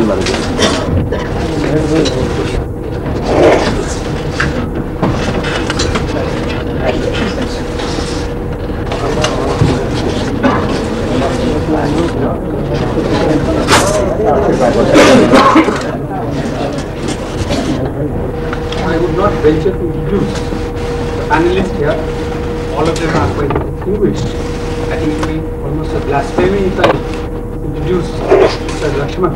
I would not venture to introduce the panelists here. All of them are quite distinguished. I think it will be almost a blasphemy if I introduce Mr. Laxman.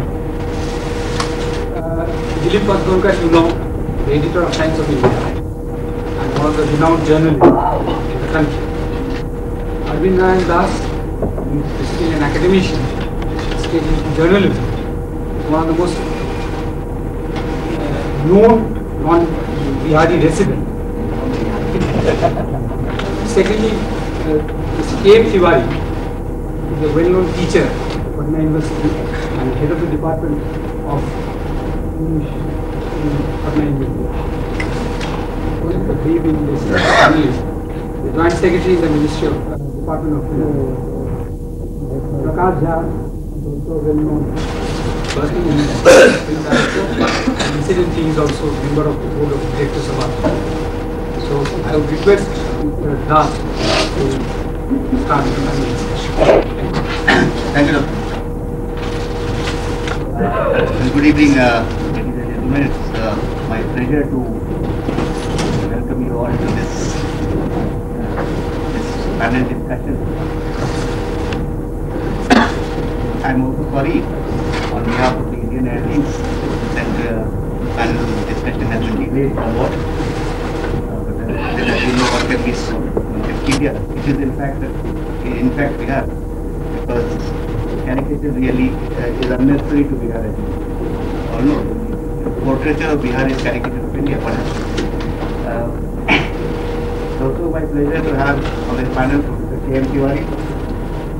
Dilip Patna, as you know, the editor of Science of India and one of the renowned journalists in the country. Arvind Nayan Das is still an academician, still in journalism. He's one of the most known non-Bihari resident. Secondly, Mr. K.M. Tiwari is a well-known teacher at Patna University and head of the Department of English in Patna University. One of the brave English journalists, the Joint Secretary in the Ministry of Department of Finance. Prakash Jha is also well-known working in film director. Incidentally, he is also a member of the board of directors of R.K. So I would request Mr. Das to start the panel discussion. Thank you, Doctor. Good evening, ladies and gentlemen. It's my pleasure to welcome you all to this panel discussion. I'm also sorry on behalf of the Indian Airlines that panel discussion has been delayed somewhat. But as you know, what can be Wikipedia, it is in fact Bihar, because caricature really is unnecessary to Bihar. Although the portraiture of Bihar is caricature of India, perhaps. It's also my pleasure to have on this panel Mr. K.M. Tiwari,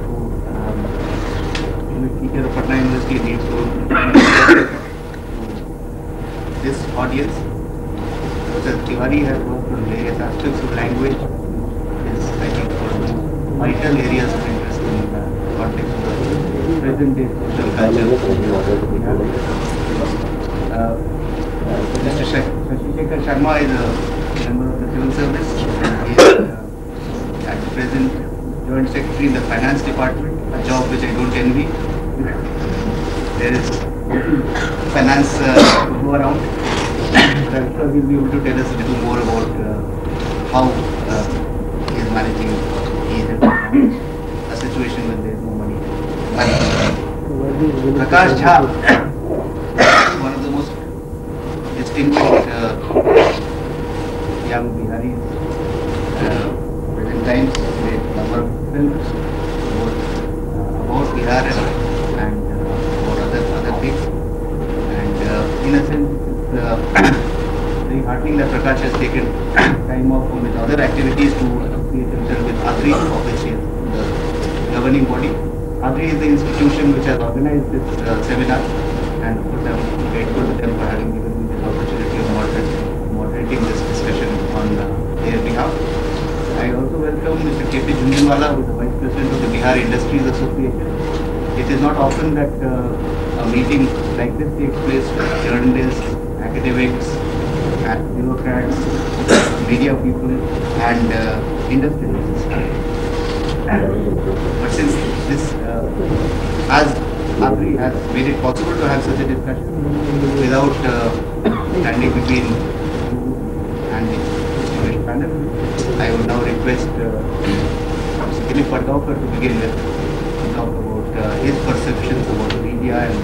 who is teacher of Patna University, needs to this audience. Mr. Tiwari has worked on various aspects of language. Is, I think, one of the vital areas of interest in the context of the present day social culture. Mr. Shri Sharma is a member of the civil service. He is at the present Joint Secretary in the Finance Department, a job which I don't envy. There is finance to go around. I'm sure he'll be able to tell us a little more about how he is managing a situation when there is no money. Prakash Jha, one of the most distinguished young Biharis, present times made a number of films about Bihar and about other things. And in a sense, very heartening that Prakash has taken time off from his other activities to associate himself with ADRI, of which he is the governing body. ADRI is the institution which has organized this seminar, and of course I am grateful to them for having given me this opportunity of moderating this discussion on their behalf. I also welcome Mr. K.P. Jhunjhunwala, who is the Vice President of the Bihar Industries Association. It is not often that a meeting like this takes place with journalists, academics, bureaucrats, media people, and industrialists. But since this ADRI has made it possible to have such a discussion without standing between you and the distinguished panel, I would now request Mr. Dilip Patna to begin with to talk about his perceptions about the media and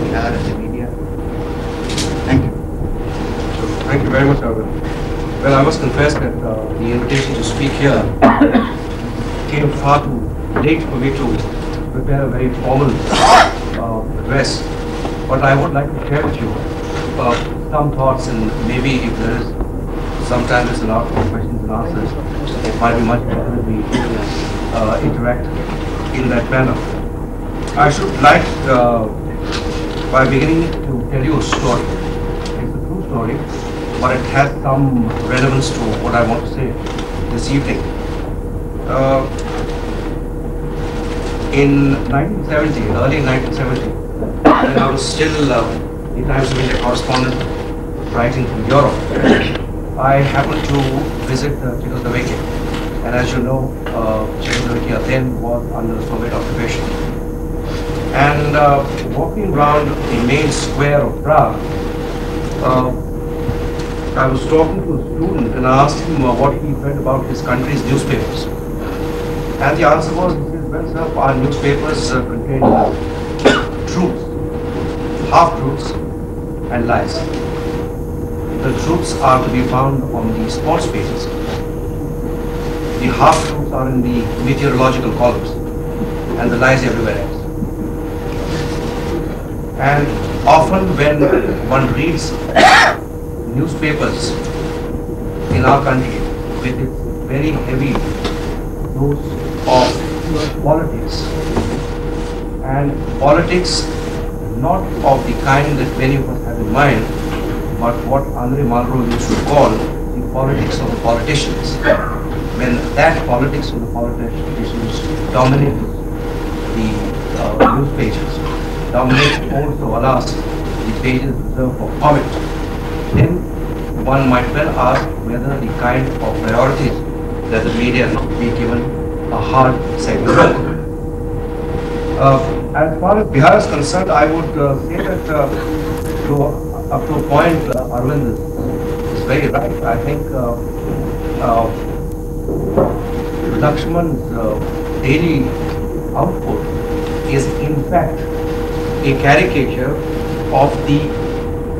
Bihar and the media. Thank you. Thank you very much, Arvind. Well, I must confess that the invitation to speak here came far too late for me to prepare a very formal address. But I would like to share with you some thoughts, and maybe if there is some time is allowed for questions and answers, it might be much better if we interact in that manner. I should like, by beginning to tell you a story. It's a true story, but it has some relevance to what I want to say this evening. In 1970, early 1970, when I was still the Times of India correspondent writing from Europe, I happened to visit Czechoslovakia. And as you know, Czechoslovakia then was under Soviet occupation. And walking around the main square of Prague, I was talking to a student and I asked him what he read about his country's newspapers. And the answer was, he says, well, sir, our newspapers contain truths, half-truths and lies. The truths are to be found on the sports pages. The half-truths are in the meteorological columns and the lies everywhere else. And often when one reads newspapers in our country with its very heavy dose of politics, and politics not of the kind that many of us have in mind, but what Andre Malraux used to call the politics of the politicians. When that politics of the politicians dominates the news pages, dominates also, alas, the pages reserved for comment, then one might well ask whether the kind of priorities that the media be given a hard segment. As far as Bihar is concerned, I would say that up to a point, Arvind is very right. I think Laxman's daily output is in fact a caricature of the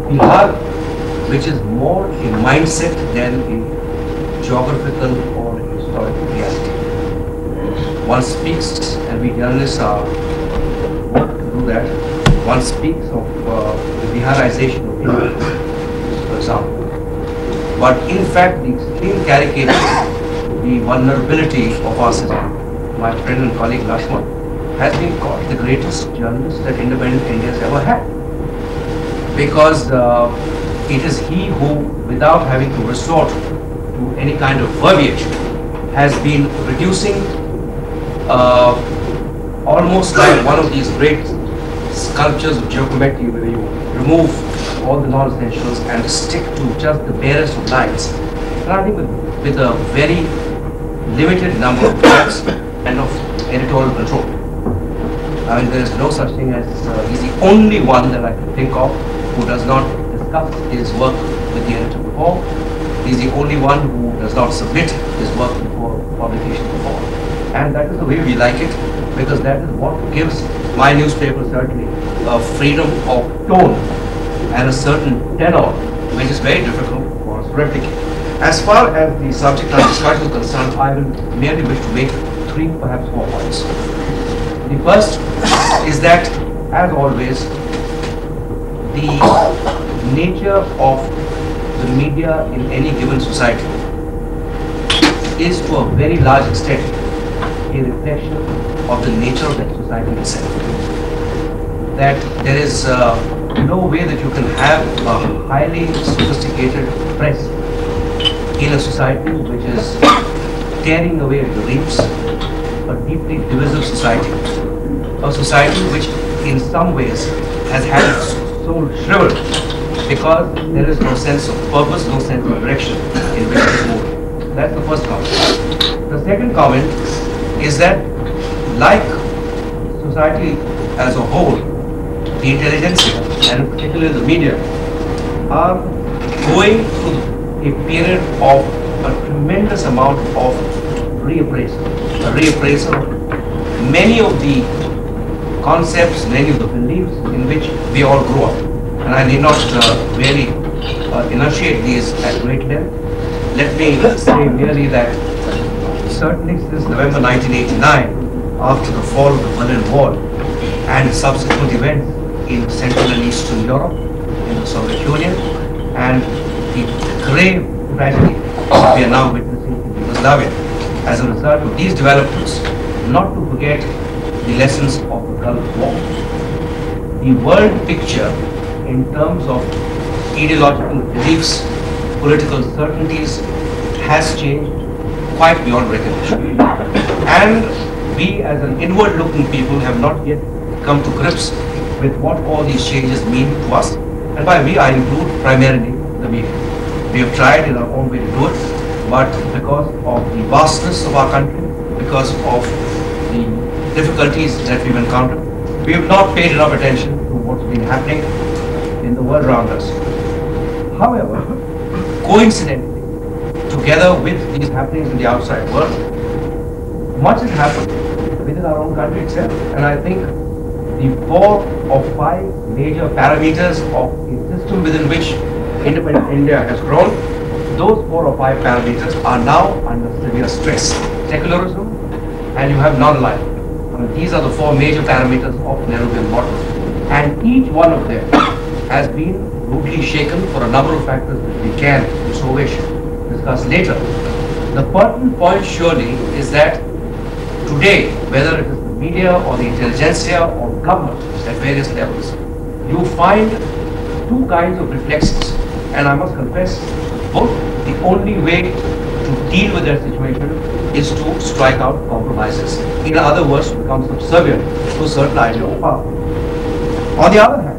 Bihar, which is more a mindset than a geographical or historical reality. One speaks, and we journalists are work to do that. One speaks of the Biharization of India, for example. But in fact, the extreme caricature, the vulnerability of our system, my friend and colleague Laxman, has been called the greatest journalist that independent India has ever had. Because it is he who, without having to resort to any kind of verbiage, has been reducing almost like one of these great sculptures of geometry where you remove all the non-essentials and stick to just the barest of lines. And I think with a very limited number of words and of editorial control. I mean, there is no such thing as, he's the only one that I can think of who does not discuss his work with the editor before. He's the only one who does not submit his work before publication before. And that is the way we like it, because that is what gives my newspaper certainly a freedom of tone and a certain tenor, which is very difficult for us to replicate. As far as the subject of discussion is concerned, I will merely wish to make 3, perhaps 4 points. The first is that, as always, the nature of the media in any given society is to a very large extent a reflection of the nature of that society itself. That there is no way that you can have a highly sophisticated press in a society which is tearing away at the reefs, a deeply divisive society, a society which in some ways has had its soul shriveled because there is no sense of purpose, no sense of direction in which it is moving. That's the first comment. The second comment is that, like society as a whole, the intelligentsia, and particularly the media, are going through a period of a tremendous amount of reappraisal. A reappraisal of many of the concepts, many of the beliefs in which we all grew up. And I need not really enunciate these at great length. Let me say merely that certainly since November 1989, after the fall of the Berlin Wall and subsequent events in Central and Eastern Europe, in the Soviet Union, and the grave tragedy that we are now witnessing in Yugoslavia, as a result of these developments, not to forget the lessons of the Gulf War. The world picture in terms of ideological beliefs, political certainties, has changed quite beyond recognition. And we as an inward-looking people have not yet come to grips with what all these changes mean to us. And by we, I include primarily the media. We have tried in our own way to do it, but because of the vastness of our country, because of the difficulties that we've encountered, we have not paid enough attention to what's been happening in the world around us. However, coincidentally, together with these happenings in the outside world, much has happened within our own country itself. And I think the 4 or 5 major parameters of a system within which independent India has grown, those 4 or 5 parameters are now under severe stress. Secularism, and you have non-alignment. These are the 4 major parameters of the Nehruvian model. And each one of them has been rudely shaken for a number of factors which we can, in so wish, discuss later. The pertinent point surely is that today, whether it is the media or the intelligentsia or government at various levels, you find 2 kinds of reflexes. And I must confess, both the only way to deal with that situation is to strike out compromises. In other words, to become subservient to a certain idea of power. On the other hand,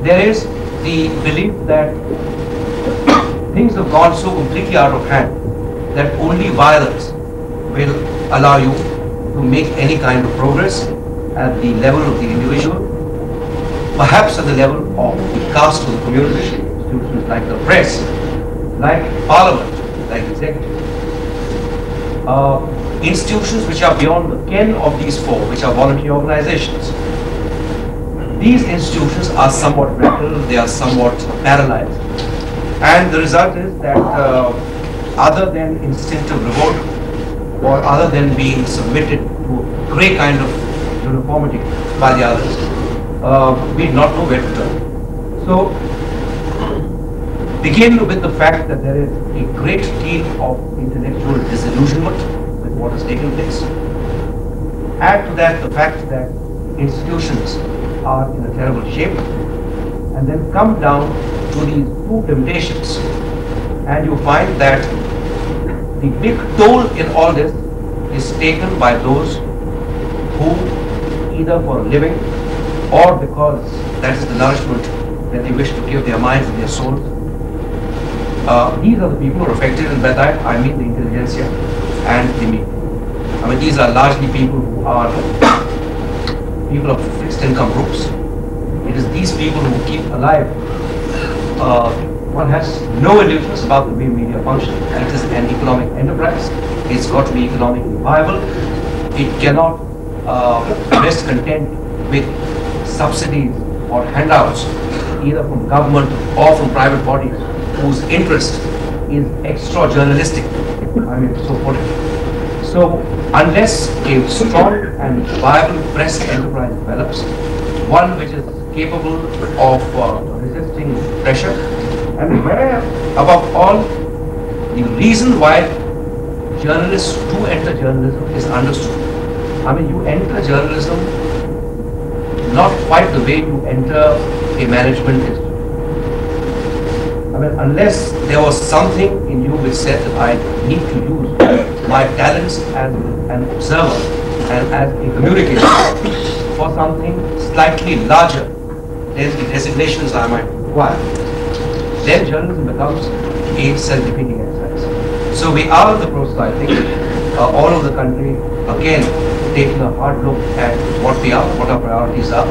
there is the belief that things have gone so completely out of hand that only violence will allow you to make any kind of progress at the level of the individual, perhaps at the level of the caste of the community, institutions like the press, like parliament, like executive. Institutions which are beyond the ken of these 4, which are voluntary organizations. These institutions are somewhat brittle, they are somewhat paralyzed. And the result is that other than instinctive revolt, or other than being submitted to a great kind of uniformity by the others, we do not know where to turn. So, begin with the fact that there is a great deal of intellectual disillusionment with what has taken place. Add to that the fact that institutions are in a terrible shape, and then come down to these 2 temptations, and you find that the big toll in all this is taken by those who, either for a living or because that is the nourishment that they wish to give their minds and their souls, these are the people who are affected, and by that I mean the intelligentsia and the media. I mean, these are largely people who are people of fixed income groups. It is these people who keep alive. One has no illusions about the way media function. It is an economic enterprise. It's got to be economically viable. It cannot rest content with subsidies or handouts, either from government or from private bodies whose interest is extra-journalistic, I mean, so put it. So, unless a strong and viable press enterprise develops, one which is capable of resisting pressure, and where, above all, the reason why journalists do enter journalism is understood. I mean, you enter journalism not quite the way you enter a management institute. I mean, unless there was something in you which said that I need to use my talents as an observer and as a communicator for something slightly larger than the designations I might require, then journalism becomes a self-defeating exercise. So we are in the process, I think, all over the country, again, taking a hard look at what we are, what our priorities are,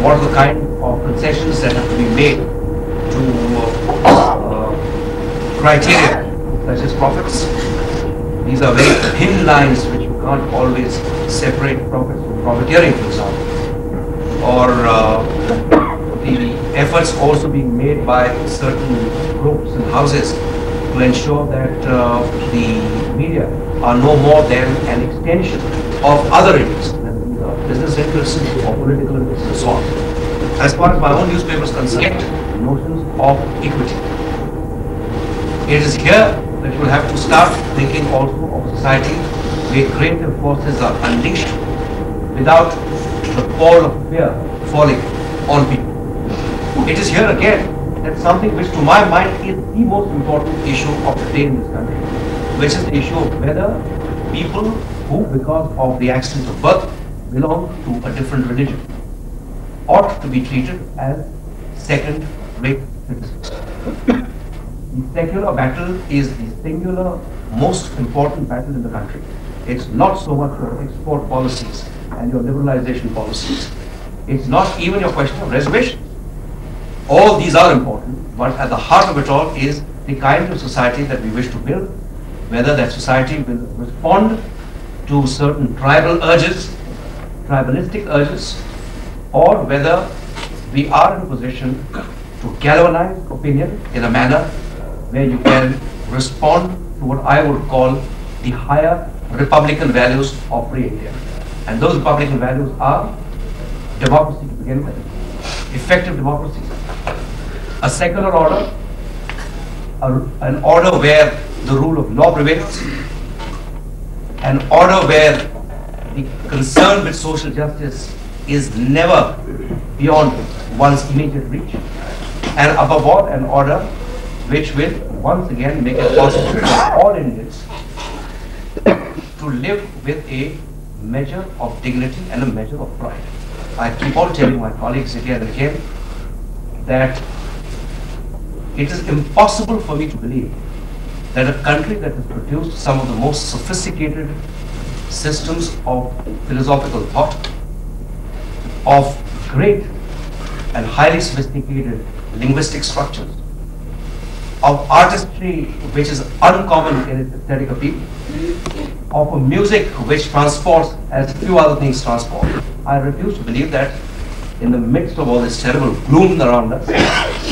what are the kind of concessions that have to be made to criteria such as profits. These are very thin lines which you can't always separate profits from profiteering, for example. Or the efforts also being made by certain groups and houses to ensure that the media are no more than an extension of other interests, business interests or political interests and so on. As far as my own newspaper is concerned, notions of equity. It is here that you will have to start thinking also of society where creative forces are unleashed without the pall of fear falling on people. It is here again that something which to my mind is the most important issue of the day in this country, which is the issue of whether people who, because of the accident of birth, belong to a different religion ought to be treated as second-rate citizens. The secular battle is the singular most important battle in the country. It's not so much your export policies and your liberalization policies. It's not even your question of reservations. All these are important, but at the heart of it all is the kind of society that we wish to build, whether that society will respond to certain tribal urges, tribalistic urges, or whether we are in a position to galvanize opinion in a manner where you can respond to what I would call the higher republican values of free India. And those republican values are democracy to begin with, effective democracy, a secular order, an order where the rule of law prevails, an order where the concern with social justice is never beyond one's immediate reach, and above all, an order which will once again make it possible for all Indians to live with a measure of dignity and a measure of pride. I keep on telling my colleagues again and again that it is impossible for me to believe that a country that has produced some of the most sophisticated systems of philosophical thought, of great and highly sophisticated linguistic structures, of artistry which is uncommon in its aesthetic appeal, of a music which transports as few other things transport. I refuse to believe that in the midst of all this terrible gloom around us,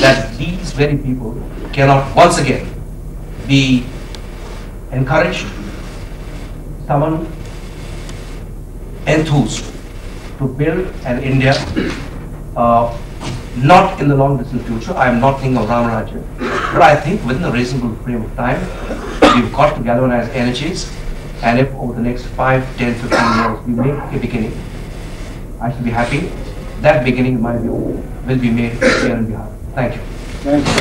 that these very people cannot once again be encouraged, summoned, enthused to build an India, not in the long distant future. I am not thinking of Ram Rajya, but I think within a reasonable frame of time, we've got to galvanize energies, and if over the next 5, 10, 15 years we make a beginning, I should be happy. That beginning, in my view, will be made here in Bihar. Thank you. Thank you.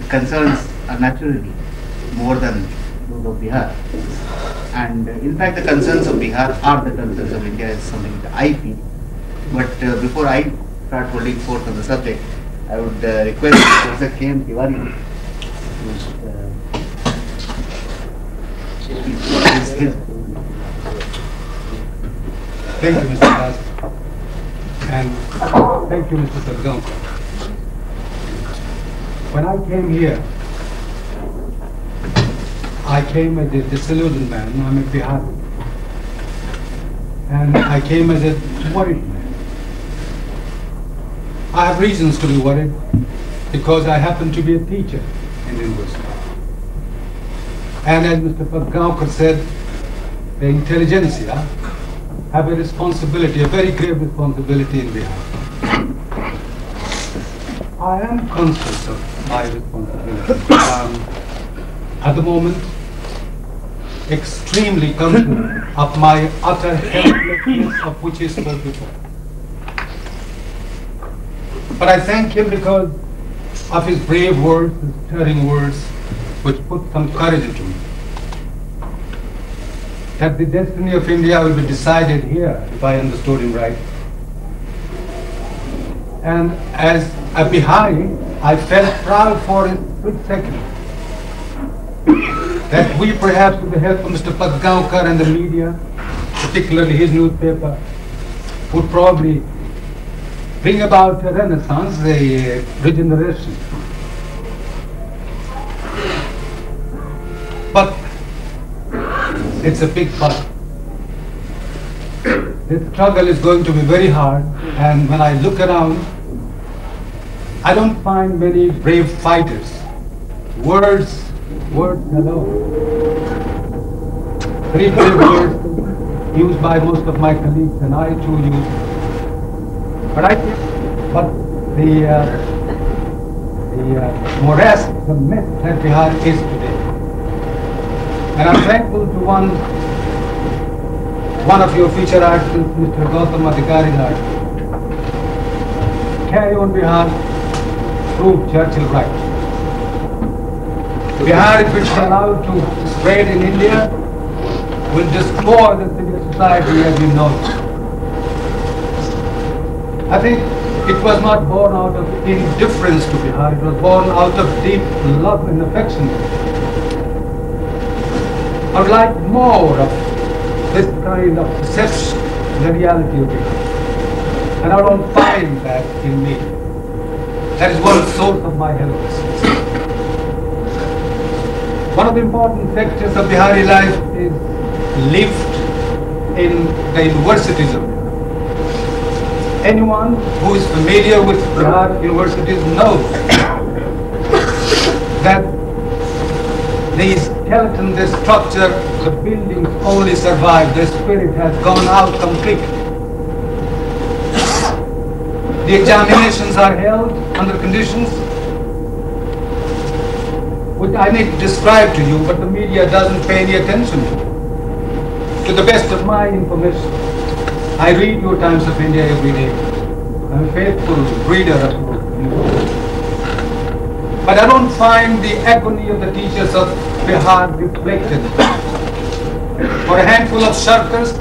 The concerns are naturally more than those of Bihar. And in fact, the concerns of Bihar are the concerns of India, is something that I feel. But before I start holding forth on the subject, I would request Professor K.M. Tiwari to Thank you, Mr. Das. And thank you, Mr. Sargam. When I came here, I came as a disillusioned man. I'm a Bihari. And I came as a worried man. I have reasons to be worried because I happen to be a teacher in the university. And as Mr. Patna said, the intelligentsia have a responsibility, a very grave responsibility in Bihar. I am conscious of my responsibility. At the moment, extremely conscious of my utter helplessness, of which he spoke before. But I thank him because of his brave words, his stirring words, which put some courage into me. That the destiny of India will be decided here, if I understood him right. And as a Bihari, I felt proud for a split second that we, perhaps with the help of Mr. Patgaonkar and the media, particularly his newspaper, would probably bring about a renaissance, a regeneration. But it's a big but. This struggle is going to be very hard, and when I look around, I don't find many brave fighters. Words alone. Very brave words used by most of my colleagues, and I too use. But the morass, the mess that Bihar is today. And I'm thankful to one of your feature artists, Mr. Gautam Adhikari's article. Carry on Bihar, prove Churchill right. Bihar, if it's allowed to spread in India, will destroy the civil society as we know it. I think it was not born out of indifference to Bihar, it was born out of deep love and affection. I would like more of this kind of perception in the reality of Bihar. And I don't find that in me. That is one source of my helplessness. One of the important sectors of Bihari life is lived in the universities of Bihar. Anyone who is familiar with Bihar universities knows that the skeleton, the structure, the buildings only survive, the spirit has gone out completely. The examinations are held under conditions which I need to describe to you, but the media doesn't pay any attention to. To the best of my information, I read your Times of India every day. I'm a faithful reader of your news. But I don't find the agony of the teachers of Bihar reflected. For a handful of shirkers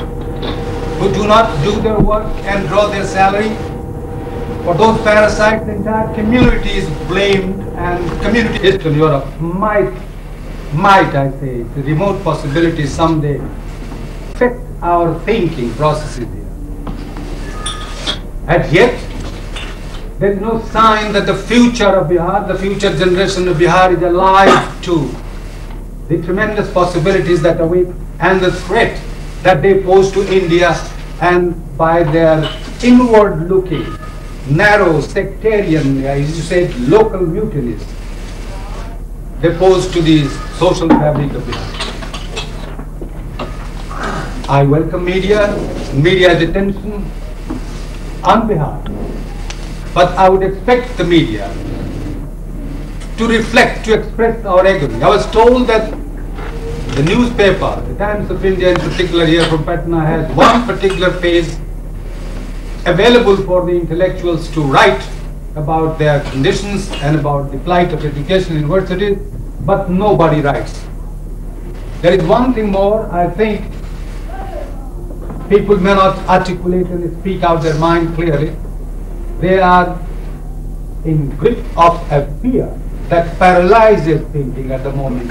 who do not do their work and draw their salary, for those parasites, the entire community is blamed, and community Eastern Europe might I say, the remote possibility someday affect our thinking processes here. And yet, there is no sign that the future of Bihar, the future generation of Bihar is alive to the tremendous possibilities that await and the threat that they pose to India, and by their inward looking, narrow, sectarian, as you said, local mutinies, they pose to the social fabric of Bihar. I welcome media's attention on Bihar, but I would expect the media to reflect, to express our agony. I was told that the newspaper, the Times of India in particular here from Patna, has one particular page available for the intellectuals to write about their conditions and about the plight of education in universities, but nobody writes. There is one thing more, I think people may not articulate and speak out their mind clearly. They are in grip of a fear that paralyzes thinking at the moment.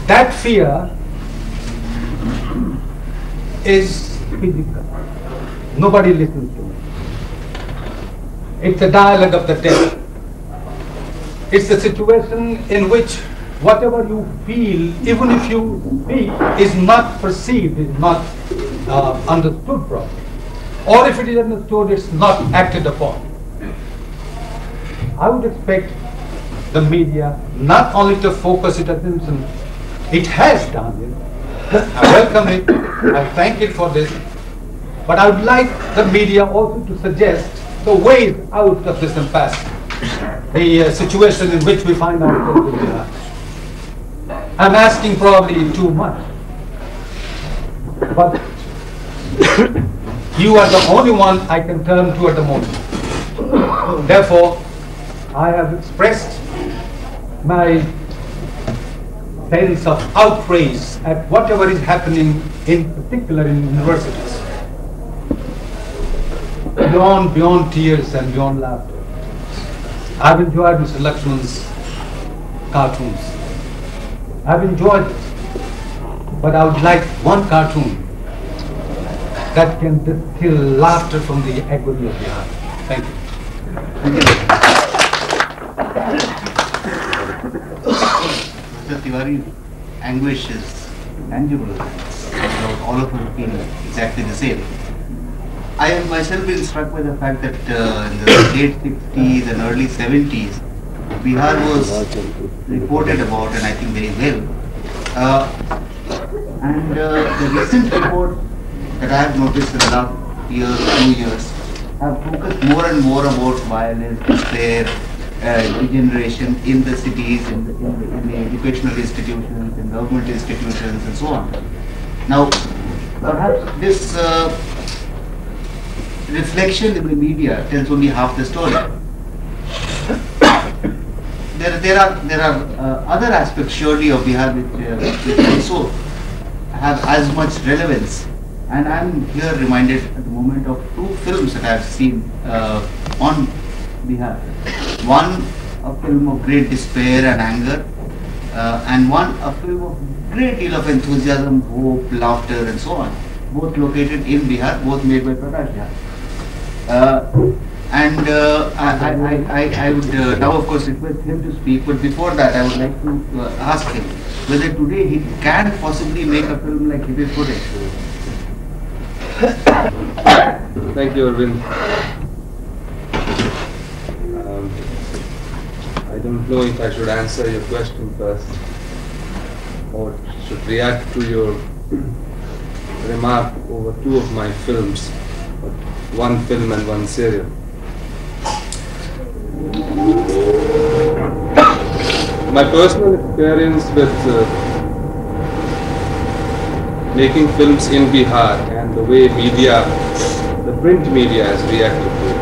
That fear is physical. Nobody listens to it. It's a dialogue of the dead. It's a situation in which whatever you feel, even if you speak, is not perceived, is not understood properly. Or if it is understood, it's not acted upon. I would expect the media not only to focus its attention, it has done it. I welcome it, I thank it for this, but I would like the media also to suggest the ways out of this impasse, the situation in which we find ourselves in Bihar. I'm asking probably too much, but you are the only one I can turn to at the moment. Therefore, I have expressed my sense of outrage at whatever is happening, in particular in universities. Beyond tears and beyond laughter. I've enjoyed Mr. Laxman's cartoons. I've enjoyed it. But I would like one cartoon that can distill laughter from the agony of Bihar. Thank you. Mr. Tiwari, anguish is tangible. All of us feel exactly the same. I have myself been struck by the fact that in the late 60s and early 70s, Bihar was reported about, and I think very well. The recent report that I have noticed in the last year or 2 years have focused more and more about violence, despair, degeneration in the cities, in the educational institutions, in government institutions, and so on. Now, perhaps this reflection in the media tells only half the story. There are other aspects surely of Bihar which also have as much relevance. And I'm here reminded at the moment of two films that I've seen on Bihar. One, a film of great despair and anger, and one, a film of great deal of enthusiasm, hope, laughter, and so on. Both located in Bihar, both made by Patna. I would now, of course, request him to speak, but before that, I would like to ask him whether today he can possibly make a film like Hibe Fode. Thank you, Arvind. I don't know if I should answer your question first or should react to your remark over two of my films, one film and one serial. My personal experience with making films in Bihar and the way media, the print media has reacted to it.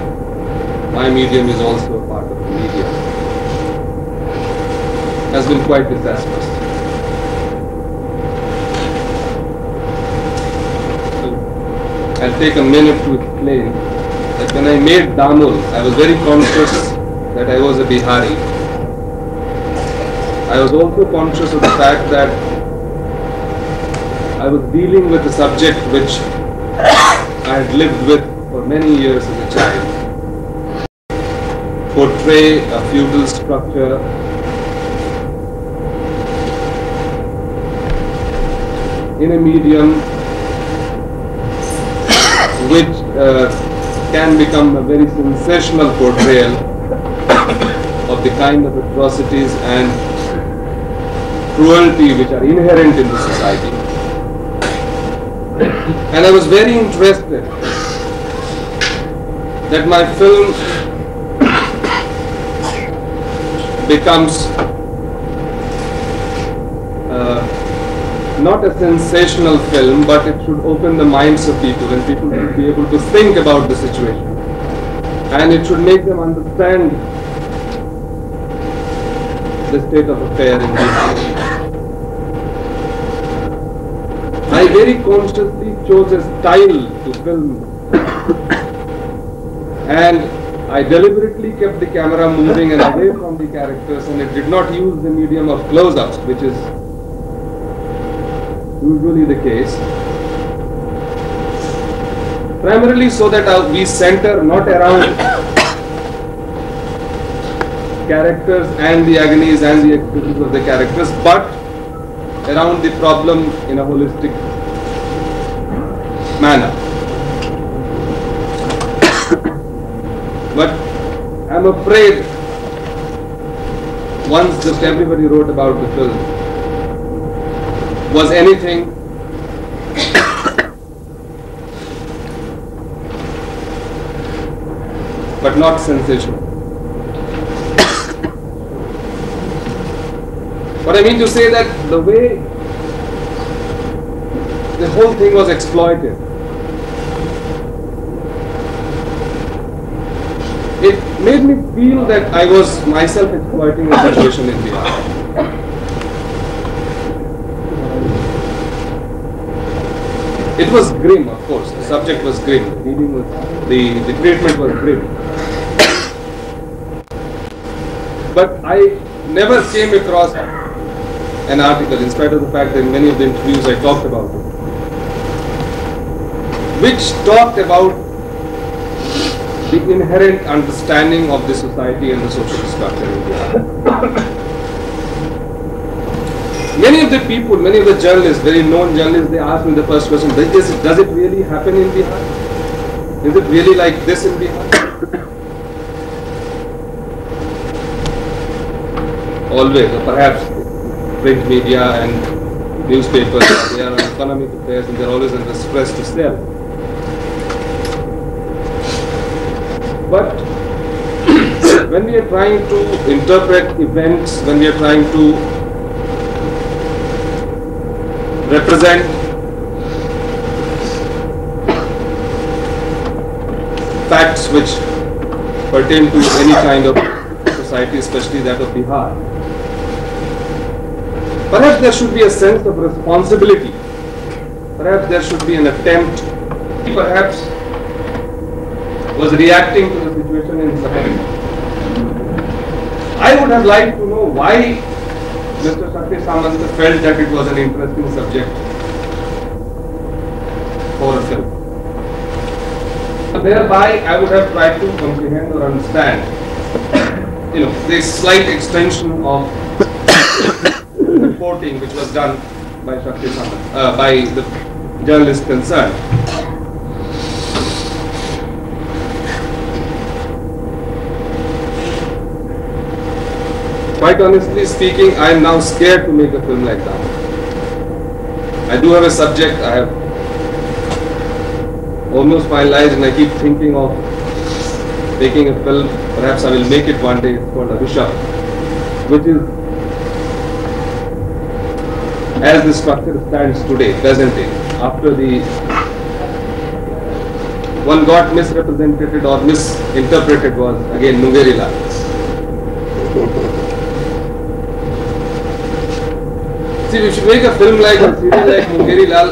My medium is also a part of the media. Has been quite disastrous. So, I'll take a minute to explain that when I made Damul, I was very conscious that I was a Bihari. I was also conscious of the fact that I was dealing with a subject which I had lived with for many years as a child. Portray a feudal structure in a medium which can become a very sensational portrayal of the kind of atrocities and cruelty which are inherent in the society. And I was very interested that my film becomes not a sensational film, but it should open the minds of people and people should be able to think about the situation. And it should make them understand the state of affair in Bihar. I very consciously chose a style to film and I deliberately kept the camera moving and away from the characters, and it did not use the medium of close-ups, which is usually the case. Primarily so that we center not around characters and the agonies and the experiences of the characters, but around the problem in a holistic manner. But I'm afraid once just everybody wrote about the film was anything but not sensational. What I mean to say that the way the whole thing was exploited, it made me feel that I was myself exploiting the situation in Bihar. It was grim, of course. The subject was grim. The reading was, the treatment was grim. But I never came across an article, in spite of the fact that in many of the interviews I talked about it, which talked about the inherent understanding of the society and the social structure in Bihar. Many of the people, many of the journalists, very known journalists, they asked me the first question, does it really happen in Bihar? Is it really like this in Bihar? Always, or perhaps print media and newspapers, they are on economic affairs and they are always under stress to sell. But when we are trying to interpret events, when we are trying to represent facts which pertain to any kind of society, especially that of Bihar, perhaps there should be a sense of responsibility perhaps there should be an attempt, perhaps was reacting to the situation in Sahel. I would have liked to know why Mr. R.K. felt that it was an interesting subject for a film. Thereby, I would have tried to comprehend or understand, this slight extension of reporting which was done by by the journalist concerned. Quite honestly speaking, I am now scared to make a film like that. I do have a subject, I have almost finalized, and I keep thinking of making a film. Perhaps I will make it one day. It's called Abhishek, which is, as the structure stands today, presently, after the one got misrepresented or misinterpreted was again Mungeri Lal. See, we should make a film like a series like Mungeri Lal,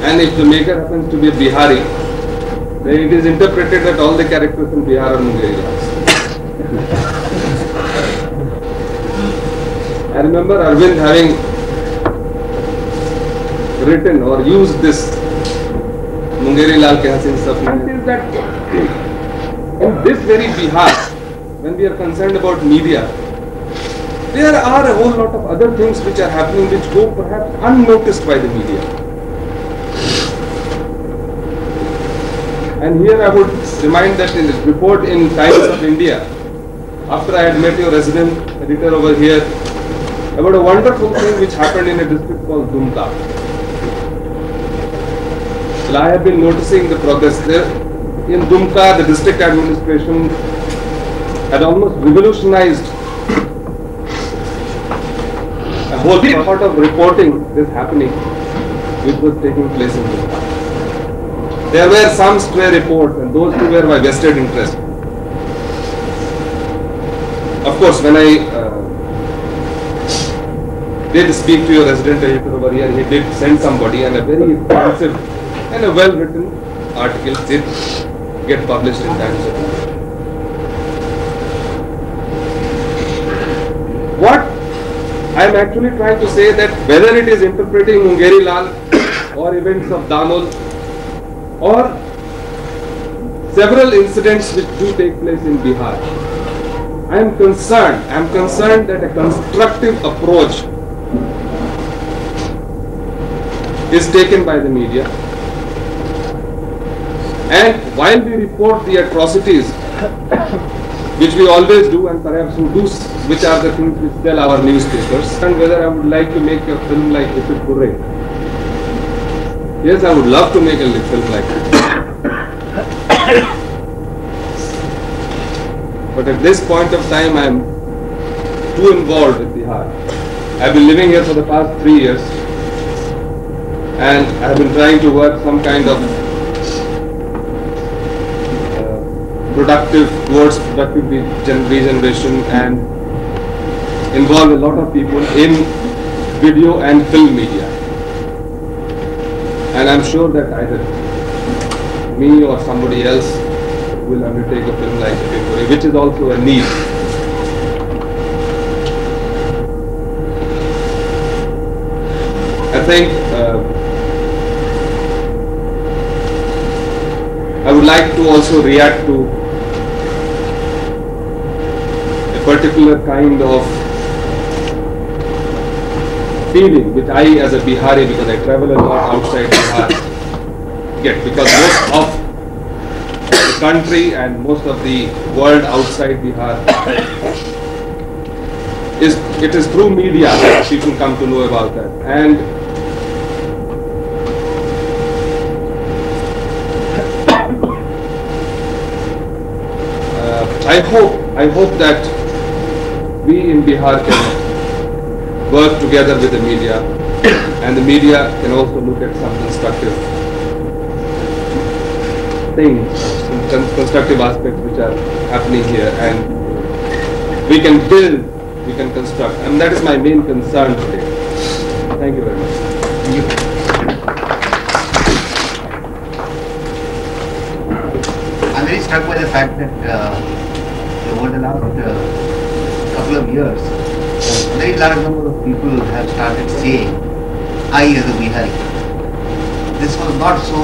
and if the maker happens to be a Bihari, then it is interpreted that all the characters in Bihar are Mungeri Lals. I remember Arvind having written or used this Mungeri Lal ke Hasin Sapne. Is that in this very Bihar, when we are concerned about media, there are a whole lot of other things which are happening which go perhaps unnoticed by the media. And here I would remind that in the report in Times of India, after I had met your resident editor over here, about a wonderful thing which happened in a district called Dumka. Well, I have been noticing the progress there. In Dumka, the district administration had almost revolutionized a whole lot of reporting this happening which was taking place in Dumka. There were some stray reports, and those who were my vested interest. Of course, when I did speak to your resident editor over here, he did send somebody, and a very extensive and a well-written article did get published in Times of India. What I am actually trying to say that whether it is interpreting Mungeri Lal or events of Danol or several incidents which do take place in Bihar, I am concerned that a constructive approach is taken by the media, and while we report the atrocities which we always do, and perhaps which are the things which tell our newspapers, and whether I would like to make a film like Ipit Purre. Yes, I would love to make a film like that. But at this point of time, I am too involved with Bihar. I have been living here for the past 3 years, and I have been trying to work some kind of towards productive regeneration and involve a lot of people in video and film media. And I'm sure that either me or somebody else will undertake a film like Ipit Purre, which is also a need. I think I would like to also react to a particular kind of feeling which I, as a Bihari, because I travel a lot outside Bihar, get, because most of the country and most of the world outside Bihar it is through media that people come to know about that. And I hope that we in Bihar can work together with the media, and the media can also look at some constructive things, some constructive aspects which are happening here, and we can build, we can construct, and that is my main concern today. Thank you very much. fact that over the last couple of years, a very large number of people have started saying, I as a Bihari. This was not so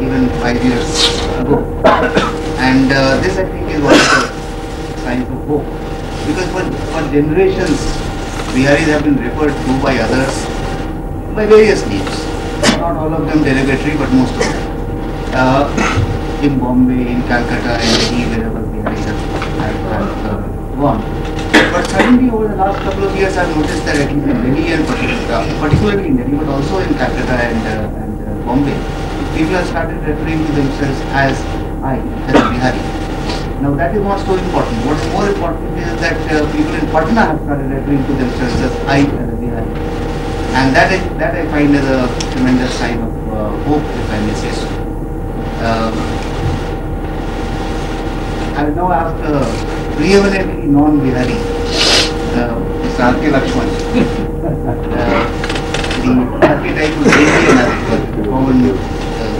even 5 years ago. And this I think is one of the signs of hope. Because for generations, Biharis have been referred to by others by various names. Not all of them derogatory, but most of them. In Bombay, in Calcutta, in Delhi, wherever Biharis have gone. But suddenly over the last couple of years, I have noticed that at least in Delhi and particularly in Delhi, but also in Calcutta and Bombay, people have started referring to themselves as I, as a Bihari. Now that is not so important. What is more important is that people in Patna have started referring to themselves as I, as a Bihari. And that I find as a tremendous sign of hope, if I may say so. I will now ask preeminently non-Bihari, Mr. R.K.Laxman, the archetype of Indian, the common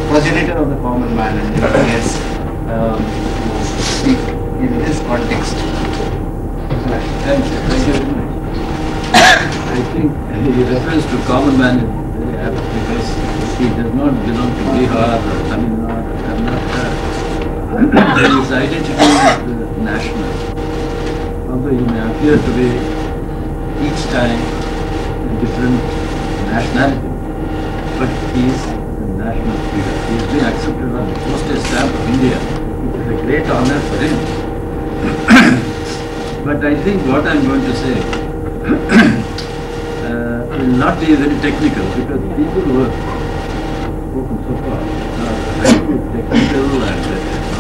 progenitor of the common man, and yes, to speak in this context. Thank you very much. I think the reference to common man is very apt because he does not belong to Bihar or Tamil Nadu or Karnataka. His identity is national. Although he may appear to be each time a different nationality, but he is a national figure. He has been accepted on the postage stamp of India. It is a great honor for him. But I think what I am going to say will not be very technical because people who have spoken so far are highly technical and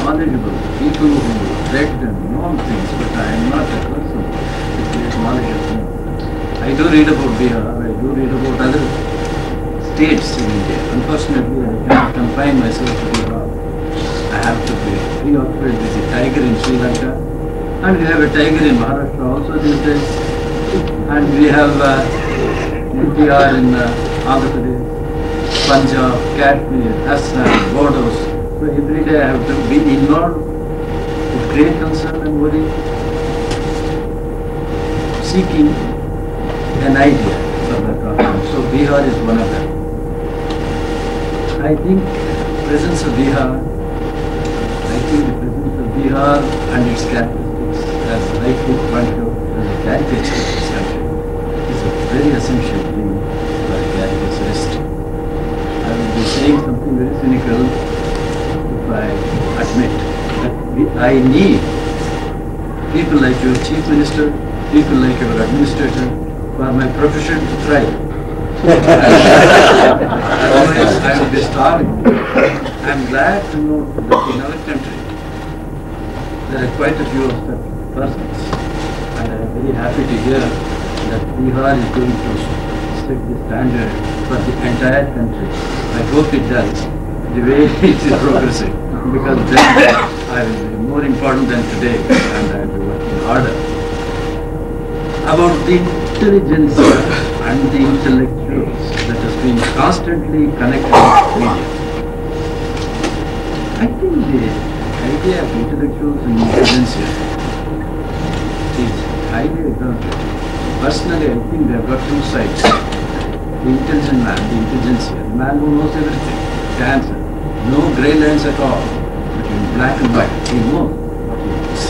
knowledgeable people who read and know things, but I am not a person with great knowledge of things. I do read about Bihar, I do read about other states in India. Unfortunately, I cannot confine myself to Bihar. I have to be preoccupied with the tiger in Sri Lanka, and we have a tiger in Maharashtra also these days, and we have NTR in Andhra Pradesh, Punjab, Kashmir, Assam, Borders. So every day I have to be involved with great concern and worry, seeking an idea for the problem. So Bihar is one of them. I think the presence of Bihar, and its characteristics as rightly pointed out as a caricature of this country is a very essential thing for a caricaturist. I will be saying something very cynical if I admit that I need people like your Chief Minister, people like your Administrator for my profession to thrive. Otherwise I will be starving. I am glad to know that in our country there are quite a few of such persons, and I am very happy to hear that Bihar is going to set the standard for the entire country. I hope it does, the way it is progressing, because then I will be more important than today and I will be working harder. About the intelligence and the intellectuals that has been constantly connected with media. I think the idea of intellectuals and intelligentsia is highly exalted. Personally, I think they have got two sides. The intelligent man, the intelligentsia, the man who knows everything, the answer. No grey lines at all, but in black and white, he knows what he wants.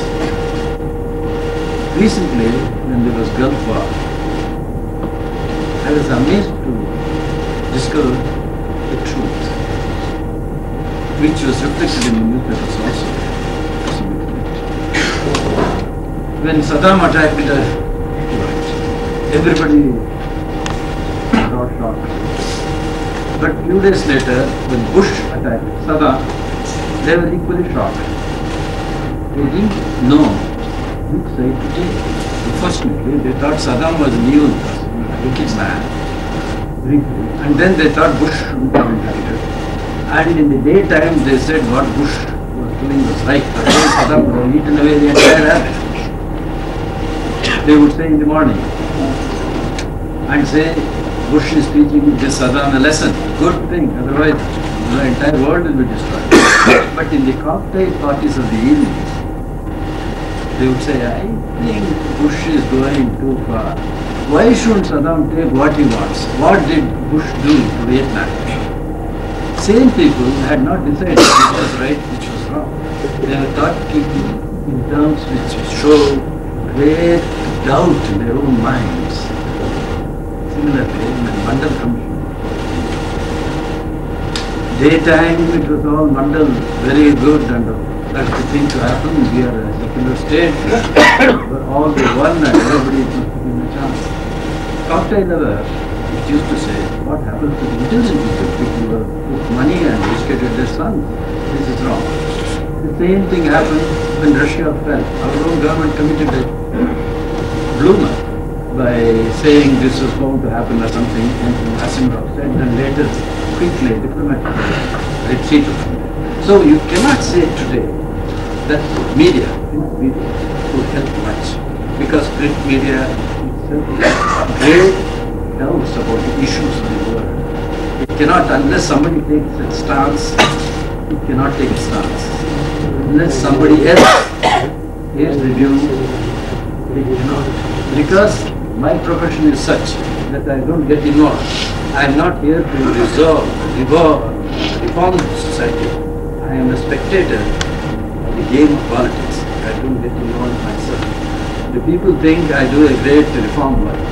Recently, when there was Gulf War, I was amazed to discover the truth, which was reflected in the newspapers also. When Saddam attacked Kuwait, everybody got shocked. But few days later, when Bush attacked Saddam, they were equally shocked. They didn't know which side to take. Unfortunately, they thought Saddam was an evil person, a wicked man, briefly, and then they thought Bush shouldn't have been indicted. And in the daytime, they said what Bush was doing was right. Otherwise, Saddam would have eaten away the entire army. They would say in the morning and say, Bush is teaching this Saddam a lesson. Good thing, otherwise the entire world will be destroyed. But in the cocktail parties of the evening, They would say, I think Bush is going too far. Why shouldn't Saddam take what he wants? What did Bush do to Vietnam? Same people had not decided which was right, which was wrong. They were talking in terms which show great doubt in their own minds. Similarly, in the Mandal Commission, daytime it was all Mandal, very good, and that's the thing to happen. We are a secular state, but all the one and everybody is given a chance. Cocktail hour, it used to say, what happens to the intelligent people who took money and educated their sons? This is wrong. The same thing happened when Russia fell. Our own government committed a bloomer by saying this was going to happen or something, and Asimov said, and later quickly diplomatically retreated from it. So you cannot say today that media will help much, because print media itself has great doubts about the issues of the world. It cannot, unless somebody takes a stance, it cannot take a stance. Unless somebody else is the view, it cannot. Because my profession is such that I don't get involved. I am not here to reform society. I am a spectator of the game of politics. I don't get involved myself. The people think I do a great reform work,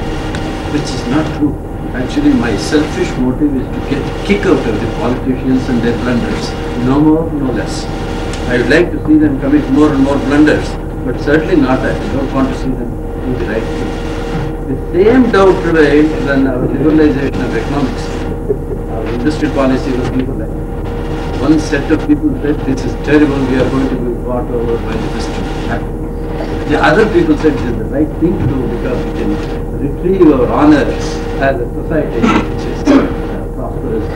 which is not true. Actually, my selfish motive is to get kick out of the politicians and their blunders. No more, no less. I would like to see them commit more and more blunders, but certainly not that. I don't want to see them do the right thing. The same doubt prevailed when our liberalization of economics, our industrial policy was liberalized. One set of people said, this is terrible, we are going to be bought over by the Western capitalists. The other people said, this is the right thing to do because we can retrieve our honor as a society which is prosperous.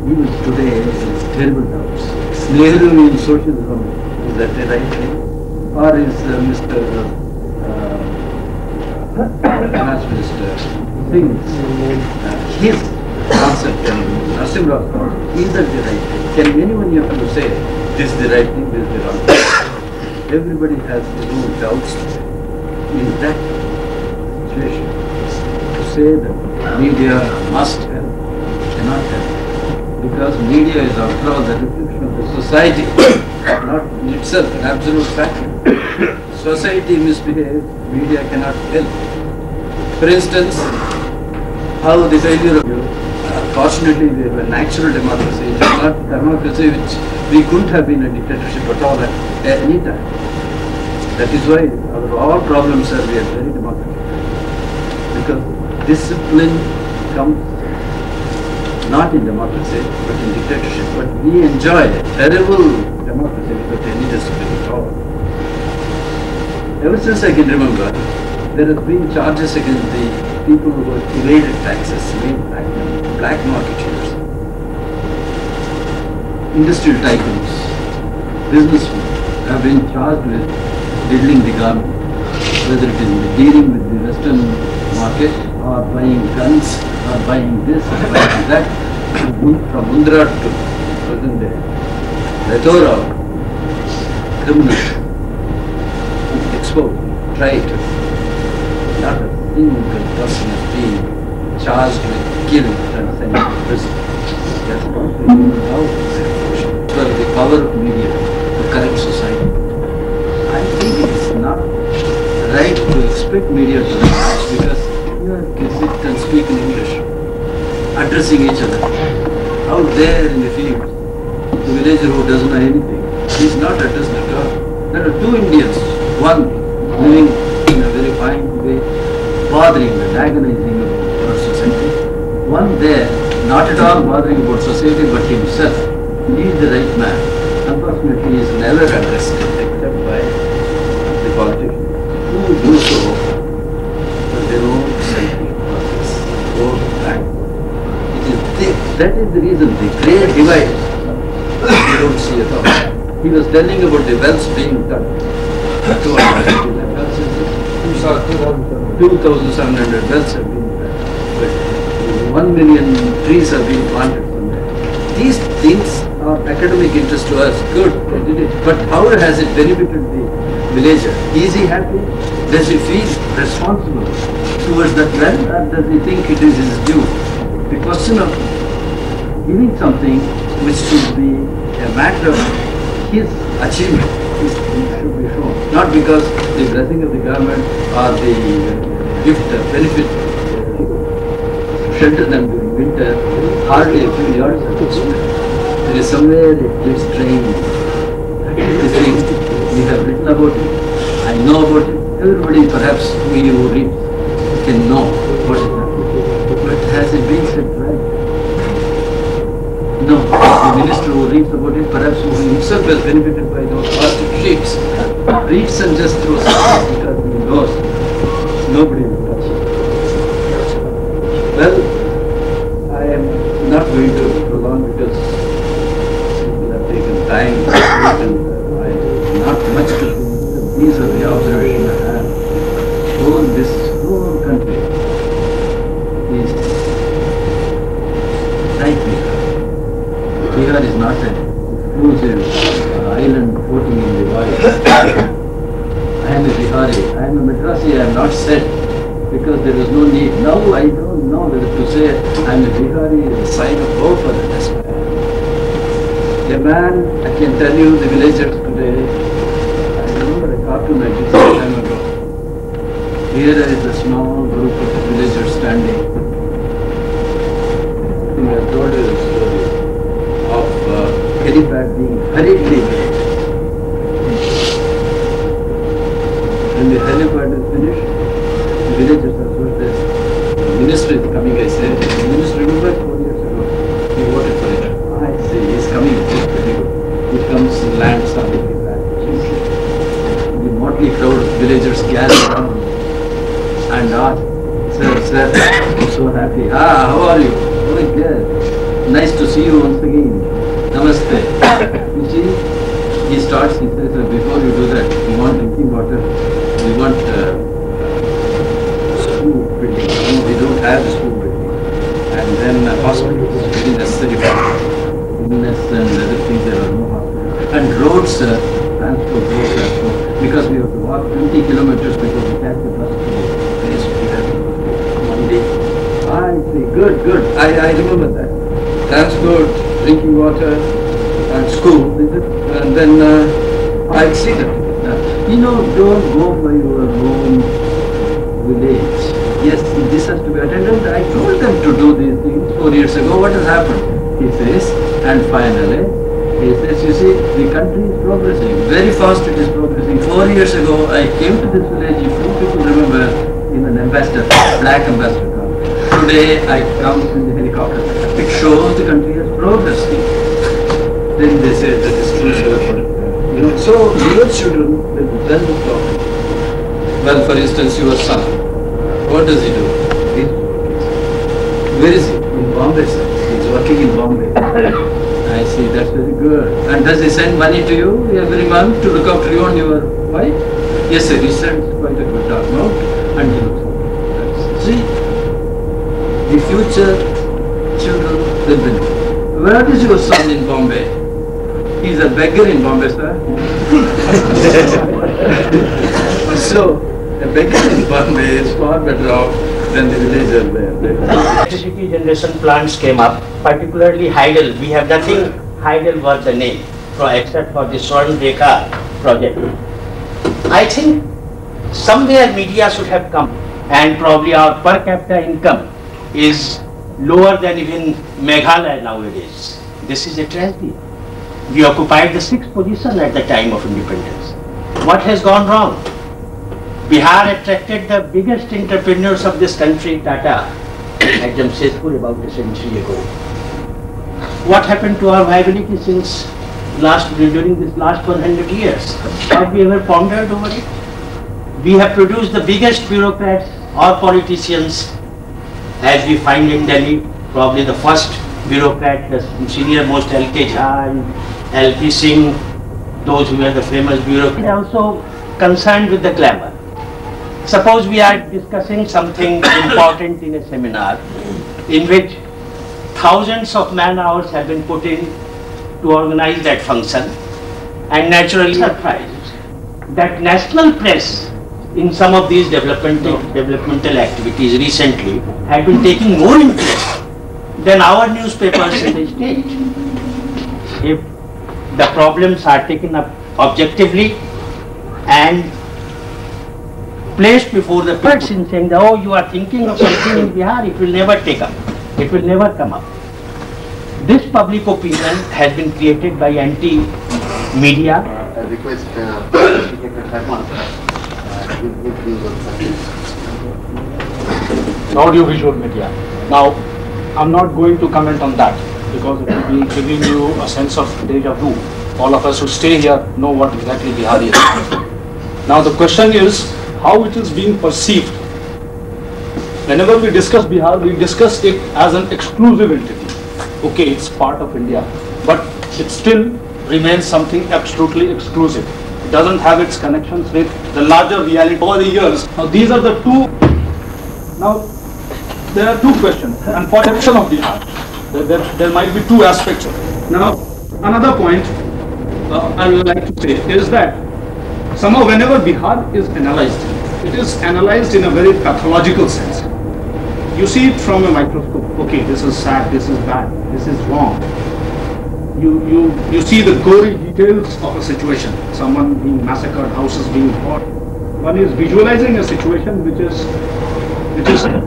Even today, there is terrible doubts. Nehru in socialism, is that the right thing? Or is Mr. Finance Minister thinks his concept and Narasimha's concept, is that the right thing? Can anyone here to say, this is the right thing, this is the wrong thing? Everybody has their own doubts in that situation. To say that media must help, cannot help. Because media is after all the reflection of the society, not in itself an absolute fact. Society misbehaves, media cannot help. For instance, how the failure of fortunately we have a natural democracy, it is not democracy which we couldn't have been a dictatorship at all at any time. That is why all problems are we are very democratic. Because discipline comes not in democracy, but in dictatorship. But we enjoy a terrible democracy without any discipline at all. Ever since I can remember, there have been charges against the people who have evaded taxes, made black marketeers, industrial tycoons, businessmen have been charged with diddling the government, whether it is dealing with the Western market or buying guns or buying this or buying that, from Mundra to present day. Plethora of criminals exposed, tried. Not a single person has been charged with killing and sent to prison. That's not the how the power of media to correct society. I think it is not right to expect media to reach because you sit and speak in English, addressing each other. Out there in the field, the villager who doesn't know anything, he is not addressed at all. There are two Indians, one living in a very fine way, bothering and agonizing about society. One there, not at all bothering about society but himself. He is the right man. Unfortunately, he is never addressed except by the politicians who do so for their own selfish purpose, own back. That is the reason, the great divide you don't see at all. He was telling about the wells being done. 2,700 wells have been done. 1 million trees have been planted from there. These things are academic interest to us, good, they did it. But how has it benefited the villager? Is he happy? Does he feel responsible towards that land, or does he think it is his due? The question of giving something which should be a matter of his achievement should be shown. Not because the blessing of the government or the gift or benefit to shelter them during winter, hardly a few yards of it. There is somewhere a strange. This thing, we have written about it, I know about it, everybody perhaps we who read can know what is happening. But has it been said right? No, the minister who reads about it, perhaps who himself has benefited by those plastic sheets, reads and just throws it because he knows nobody will touch it. Well, I am not going to prolong because people have taken time and I have not much to do. These are the observations I have. This whole country is like Bihar. Bihar is not an exclusive island floating in the void. I am a Bihari, I am a Madrasi, I am not said because there is no need. Now I don't know whether to say I am a Bihari is a sign of hope for the next man. A man, I can tell you the villagers today, I remember a cartoon I did some time ago. Here is a small group of villagers standing. I think I told you the story of helipad being hurriedly made. When the helipad is finished, the villagers are told this. The minister is coming, I said. The minister, remember 4 years ago, he voted for it. I say, he is coming, very good. He comes and lands on the helipad. The motley crowd of villagers gather around and asked, sir, I'm so happy. How are you? Oh, good. Nice to see you once again. Namaste. You see, he starts, he says, before you do that, we want drinking water, we want school building. No, we don't have the school building. And then hospitals, very necessary for illness and other things, there are no hospitals. And roads, transport, because we have to walk 20 kilometers before we catch the bus to the place we have Monday. I say, good. I remember that. Transport, drinking water, and school, and then I'll see them. Don't go by your own village. Yes, this has to be attended. I told them to do these things 4 years ago. What has happened? He says, and finally, he says, you see, the country is progressing. Very fast it is progressing. 4 years ago, I came to this village, if you people remember, in an ambassador, black ambassador car. Today, I come in the helicopter. It shows the country has progressed. Then they say that is true, so your children will tell the story. Well, for instance, your son, what does he do? Where is he? In Bombay, sir. He's working in Bombay. I see, that's very good. And does he send money to you every month to look after you and your wife? Yes, sir, he sends quite a good amount and he looks after you. See, the future children will benefit. Where is your son in Bombay? He's a beggar in Bombay, sir. So, a beggar in Bombay is far better off than the villager there. Electricity generation plants came up, particularly Hydel. We have nothing, Hydel was the name, except for the Swarn Rekha project. I think somewhere media should have come, and probably our per capita income is lower than even Meghalaya nowadays. This is a tragedy. We occupied the 6th position at the time of independence. What has gone wrong? Bihar attracted the biggest entrepreneurs of this country, Tata, at Jamshedpur about a century ago. What happened to our viability since during this last 100 years? Have we ever pondered over it? We have produced the biggest bureaucrats or politicians, as we find in Delhi, probably the first bureaucrat, the senior most R.K. and L.P. Singh, those who were the famous bureaucrats, also concerned with the glamour. Suppose we are discussing something important in a seminar in which thousands of man hours have been put in to organize that function, and naturally surprised that national press in some of these developmental activities recently have been taking more interest than our newspapers in the state. If the problems are taken up objectively and placed before the person saying that, oh, you are thinking of something in Bihar, it will never take up, it will never come up. This public opinion has been created by anti-media. I request Patna, audiovisual media. Now, I'm not going to comment on that because it will be giving you a sense of deja vu. All of us who stay here know what exactly Bihar is. Now, the question is how it is being perceived. Whenever we discuss Bihar, we discuss it as an exclusive entity. Okay, it's part of India, but it still remains something absolutely exclusive. It doesn't have its connections with the larger reality over the years. Now, these are the two. Now, there are two questions. And for section of Bihar, there might be two aspects of it. Now, another point I would like to say is that somehow whenever Bihar is analyzed, it is analyzed in a very pathological sense. You see it from a microscope. Okay, this is sad, this is bad, this is wrong. You see the gory details of a situation. Someone being massacred, houses being bought. One is visualizing a situation which is,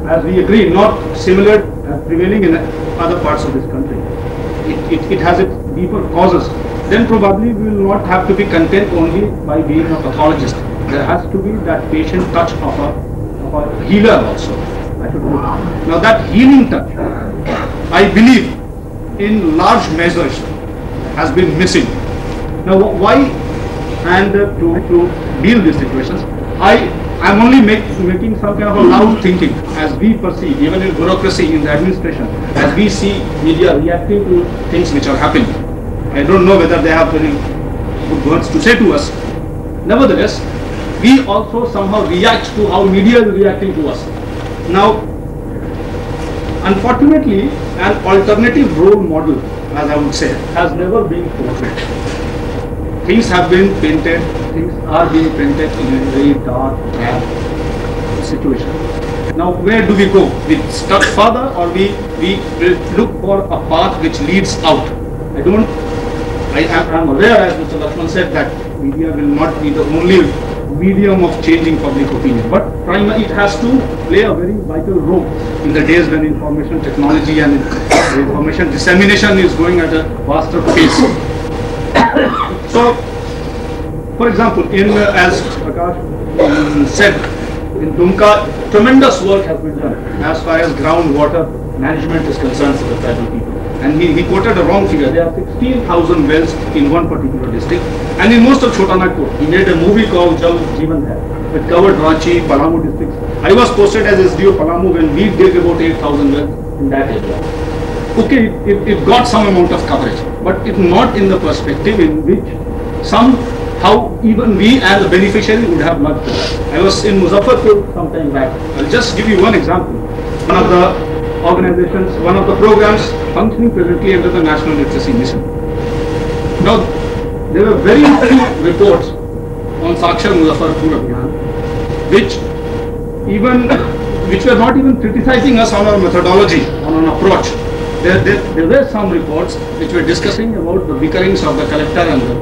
as we agree, not similar prevailing in other parts of this country. It has its deeper causes. Then probably we will not have to be content only by being a pathologist. There has to be that patient touch of a healer also. Now that healing touch, I believe, in large measures has been missing. Now why? And to deal with situations, I am only making some kind of a loud thinking as we perceive, even in bureaucracy, in the administration, as we see media reacting to things which are happening. I don't know whether they have any good words to say to us. Nevertheless, we also somehow react to how media is reacting to us. Now, unfortunately, an alternative role model, as I would say, has never been portrayed. Things have been painted, things are being painted in a very dark, bad situation. Now, where do we go? We stuck further, or we look for a path which leads out? I am aware, as Mr. Laxman said, that media will not be the only medium of changing public opinion, but it has to play a very vital role in the days when information technology and information dissemination is going at a faster pace. So, for example, as Prakash said, in Dumka, tremendous work has been done as far as groundwater management is concerned for the tribal people. And he quoted a wrong figure. There are 16,000 wells in one particular district. And in most of Chota Nagpur, he made a movie called Jal Jeevan Hai. It covered Ranchi, Palamu districts. I was posted as SDO Palamu when we did about 8,000 wells in that area. Okay, it got some amount of coverage, but it's not in the perspective in which somehow even we as a beneficiary would have loved to. I was in Muzaffarpur some time back. I'll just give you one example. One of the organizations, one of the programs functioning presently under the National Literacy Mission. Now, there were very few reports on Sakshar Muzaffarpur Abhiyan, which were not even criticizing us on our methodology, on our approach. There were some reports which were discussing about the bickerings of the collector and the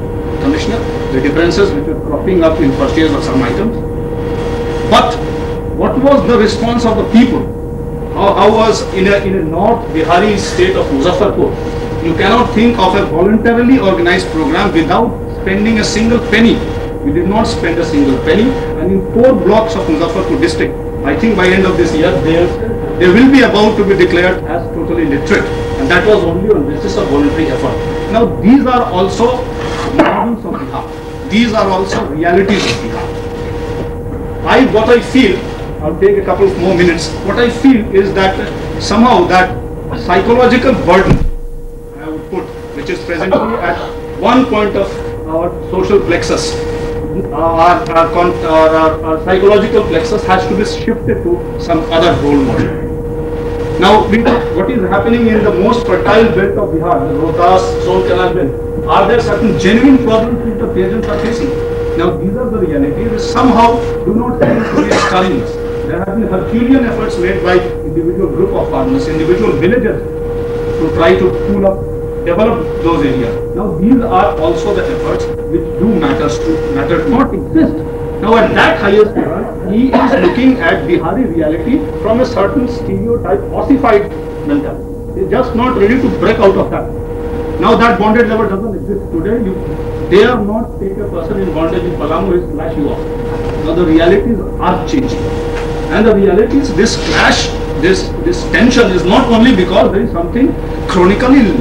commissioner, the differences which were cropping up in purchase of some items. But what was the response of the people? How was in a North Bihari state of Muzaffarpur? You cannot think of a voluntarily organized program without spending a single penny. We did not spend a single penny, and in 4 blocks of Muzaffarpur district, I think by end of this year, they will be about to be declared as totally literate, and that was only on basis of voluntary effort. Now, these are also models of Bihar. These are also realities of Bihar. What I feel, I'll take a couple of more minutes. What I feel is that somehow that psychological burden, I would put, which is presently at one point of our social plexus, our psychological plexus has to be shifted to some other role model. Now, what is happening in the most fertile belt of Bihar, the Rohtas, Son Canal belt, are there certain genuine problems which the peasants are facing? Now these are the realities which somehow do not seem to be stalling us. There have been Herculean efforts made by individual group of farmers, individual villagers to try to pull up, develop those areas. Now these are also the efforts which do matter not exist. Now at that highest level, he is looking at Bihari reality from a certain stereotype, ossified mentality. He is just not ready to break out of that. Now that bondage level doesn't exist today. You dare not take a person in bondage in Palamu, will slash you off. Now the realities are changing. And the realities, this clash, this tension is not only because there is something chronically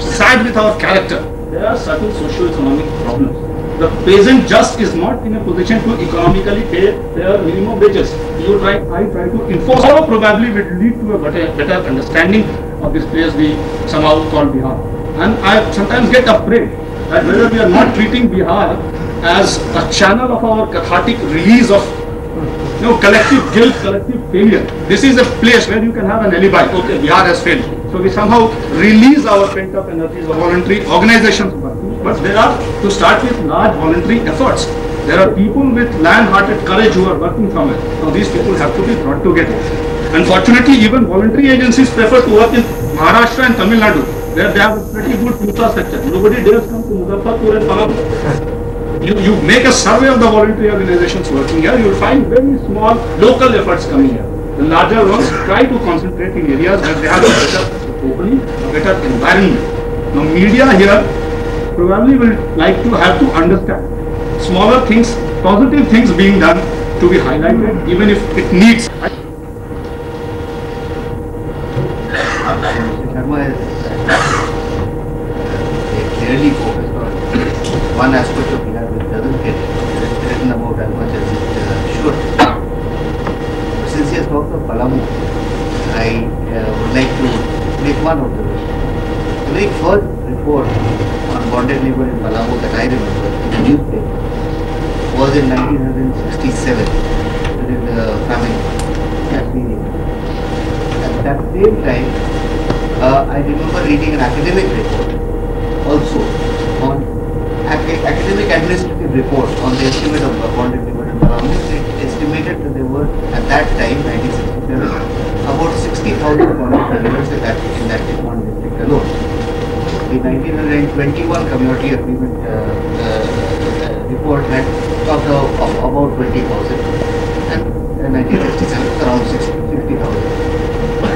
sad with our character. There are certain socio-economic problems. The peasant just is not in a position to economically pay their minimum wages. I try to enforce, or probably will lead to a better understanding of this place we somehow call Bihar. And I sometimes get afraid that whether we are not treating Bihar as a channel of our cathartic release of collective guilt, collective failure. This is a place where you can have an alibi. Okay, Bihar has failed. So we somehow release our pent-up energies of voluntary organizations. But there are, to start with, large voluntary efforts. There are people with land-hearted courage who are working somewhere. Now these people have to be brought together. Unfortunately, even voluntary agencies prefer to work in Maharashtra and Tamil Nadu, where they have a pretty good infrastructure. Nobody dares come to Muzaffarpur and Palamu. You make a survey of the voluntary organizations working here, you will find very small local efforts coming here. The larger ones try to concentrate in areas where they have a better opening, a better environment. Now media here probably will like to have to understand smaller things, positive things being done to be highlighted, even if it needs. Sharma is clearly focused on one aspect of Bihar which doesn't get written about as much as it should. Since he has talked of Palamu, I would like to make one observation. The very first report on bonded labor in Palamu that I remember in the newspaper was in 1967 during the famine period. At that same time, I remember reading an academic report also on academic administrative report on the estimate of bonded labor in Palamu. It estimated that there were at that time, 1967, about 60,000 bonded laborers in that one district alone. The 1921 community agreement report had talked of about 20,000, and in 1967 around 60,000.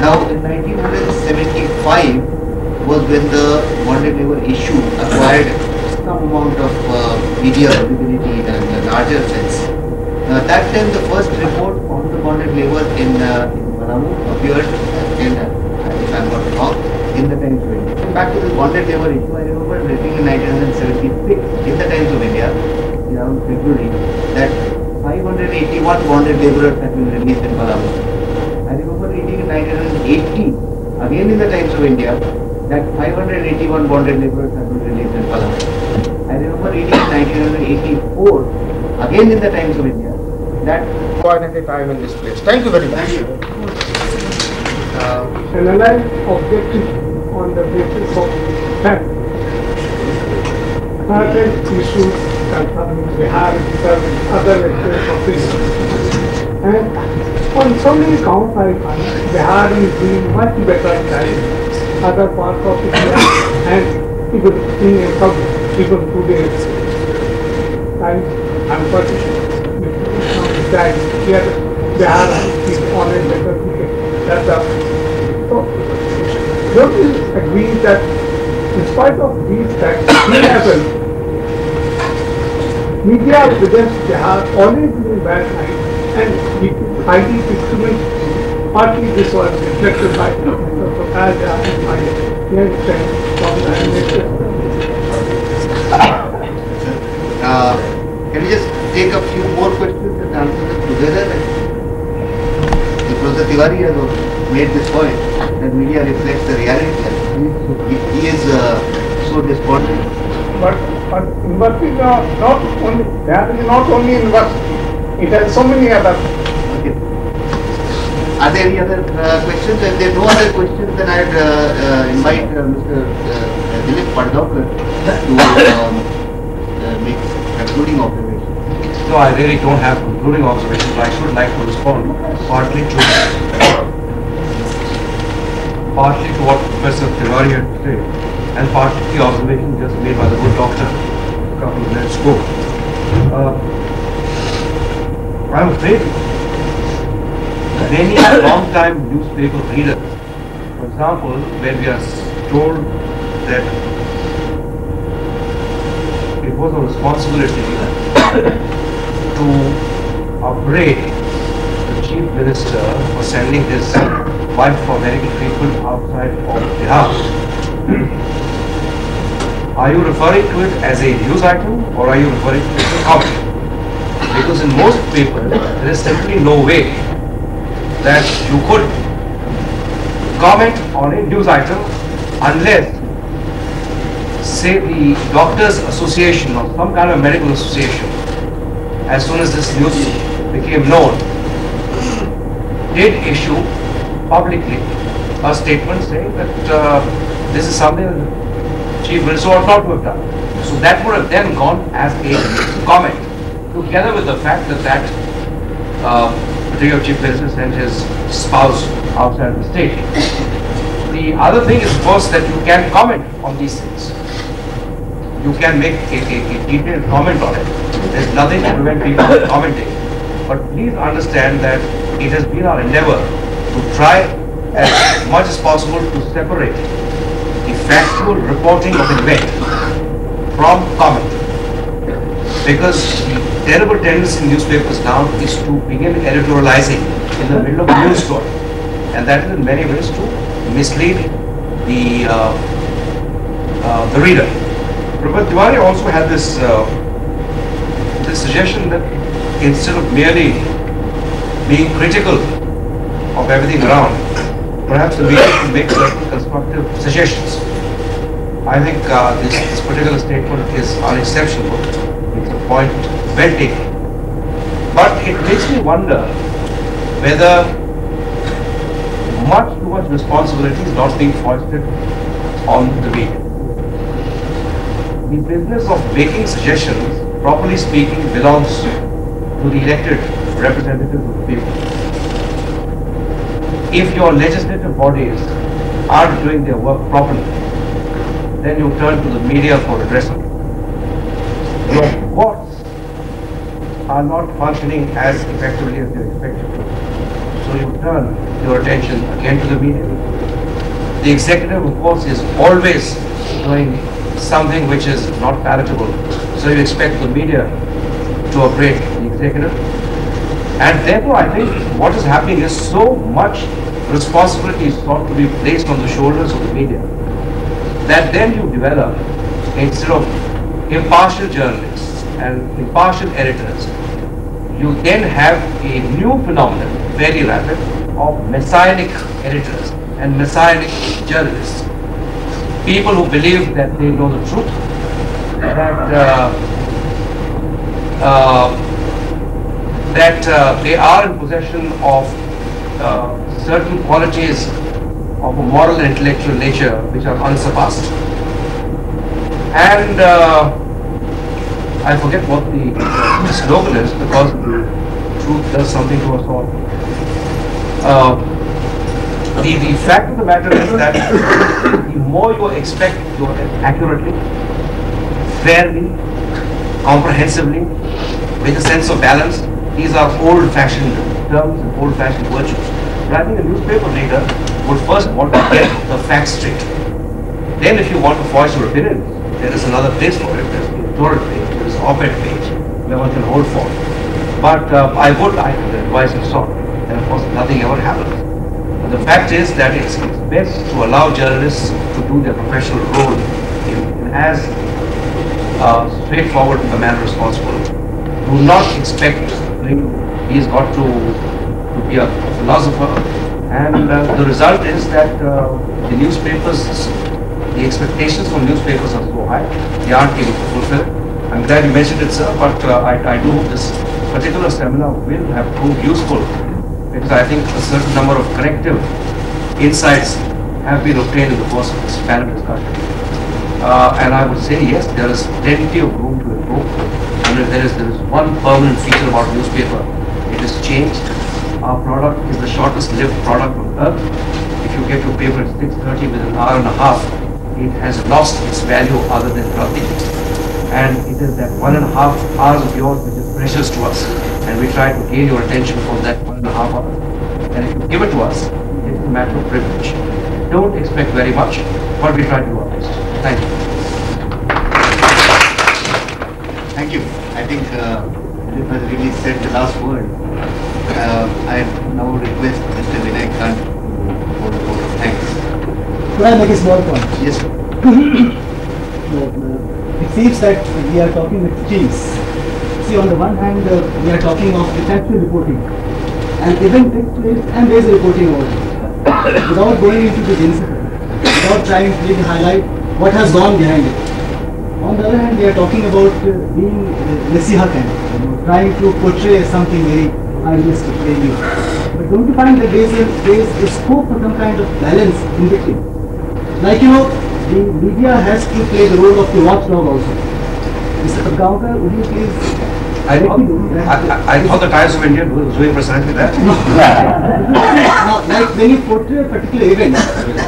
Now in 1975 was when the bonded labor issue acquired some amount of media visibility in a larger sense. At that time the first report on the bonded labor in Palamu appeared, if I am not wrong, in the Times of India. Back to the bonded labor issue, I remember reading in 1976 in the Times of India, around February, that 581 bonded laborers had been released in Palamu. I remember reading in 1980, again in the Times of India, that 581 bonded laborers had been released in Palamu. I remember reading in 1984, again in the Times of India, that one at a time in this place. Thank you very much. Analyze objectives on the basis of fact. Certain issues concerning Bihar and other aspects of this. And on so many counts, I find Bihar is doing much better than other parts of India and even in some even today. And I'm particularly that here Bihar is on a better ticket. So, don't you agree that in spite of these facts, media presents Bihar always in bad light, and the ID instrument, partly this was reflected by Professor Kaja and my young friend from the animation. Can we just take a few more questions and answer them together? Professor Tiwari has made this point that media reflects the reality. He is so despondent. But university not only that is not only university. It has so many other. Okay. Are there any other questions? If there are no other questions, then I would invite Mr. Dilip Padgaonkar to make concluding observation. No, I really don't have concluding observations, but I should like to respond partly to what Professor Tiwari had to say, and partly the observation just made by the good doctor a couple of minutes ago. I'm afraid many long-time newspaper readers, for example, when we are told that it was a responsibility to upbraid the Chief Minister for sending his wife for medical treatment outside of Bihar. Are you referring to it as a news item or are you referring to it as a comment? Because in most papers, there is simply no way that you could comment on a news item unless, say, the Doctors Association or some kind of medical association, as soon as this news became known, did issue publicly a statement saying that this is something that the Chief Minister ought not to have done. So that would have then gone as a comment, together with the fact that particular Chief Minister sent his spouse outside the state. The other thing is, of course, that you can comment on these things. You can make a detailed comment on it. There's nothing to prevent people from commenting. But please understand that it has been our endeavor to try as much as possible to separate the factual reporting of an event from comment. Because the terrible tendency in newspapers now is to begin editorializing in the middle of a news story. And that is in many ways to mislead the reader. Professor Tiwari also had this suggestion that instead of merely being critical of everything around, perhaps the media should make certain constructive suggestions. I think this particular statement is unexceptional. It's a point well taken. But it makes me wonder whether too much responsibility is not being foisted on the media. The business of making suggestions, properly speaking, belongs to the elected representatives of the people. If your legislative bodies aren't doing their work properly, then you turn to the media for redressal. Your courts are not functioning as effectively as they're expected to. So you turn your attention again to the media. The executive, of course, is always doing something which is not palatable. So you expect the media to upbraid the executive. And therefore, I think what is happening is so much responsibility is thought to be placed on the shoulders of the media that then you develop, instead of impartial journalists and impartial editors, you then have a new phenomenon, very rapid, of messianic editors and messianic journalists. People who believe that they know the truth, that they are in possession of certain qualities of a moral and intellectual nature which are unsurpassed. And I forget what the slogan is, because the truth does something to us all. The fact of the matter is that the more you expect to accurately, fairly, comprehensively, with a sense of balance, these are old-fashioned terms and old-fashioned virtues. But I think a newspaper reader would first want to get the facts straight. Then if you want to voice your opinions, there is another place for it. There's the editorial page, there is the op-ed page, where one can hold forth. But I would advise and so on. And of course, nothing ever happens. But the fact is that it's best to allow journalists to do their professional role in as straightforward a manner as possible. Do not expect he's got to be a philosopher. And the result is that the newspapers, the expectations from newspapers are so high, they aren't able to fulfill it. I'm glad you mentioned it, sir, but I do hope this particular seminar will have proved useful, because I think a certain number of corrective insights have been obtained in the course of this panel discussion. And I would say, yes, there is plenty of room to improve. And there is one permanent feature about newspaper. It has changed. Our product is the shortest lived product on earth. If you get your paper at 6:30 within an hour and a half, it has lost its value other than nothing. And it is that 1.5 hours of yours which is precious to us. And we try to gain your attention for that 1.5 hours. And if you give it to us, it is a matter of privilege. Don't expect very much, but we try to do our best. Thank you. Thank you. I think Dilip has really said the last word. I now request Mr. Vinay Kant to hold a vote of thanks. Could I make a small point? Yes, sir. It seems that we are talking with extremes. See, on the one hand, we are talking of effective reporting. An event takes place and there is a reporting over it. Without going into the incident, without trying to really highlight what has gone behind it. On the other hand, we are talking about being Nasiha kind of, trying to portray something very idealistic, very new. But don't you find that there is a scope for some kind of balance in between? Like, the media has to play the role of the watchdog also. Mr. Patgaonkar, would you please... I thought the Times of India was doing precisely that. Now, like when you portray a particular event,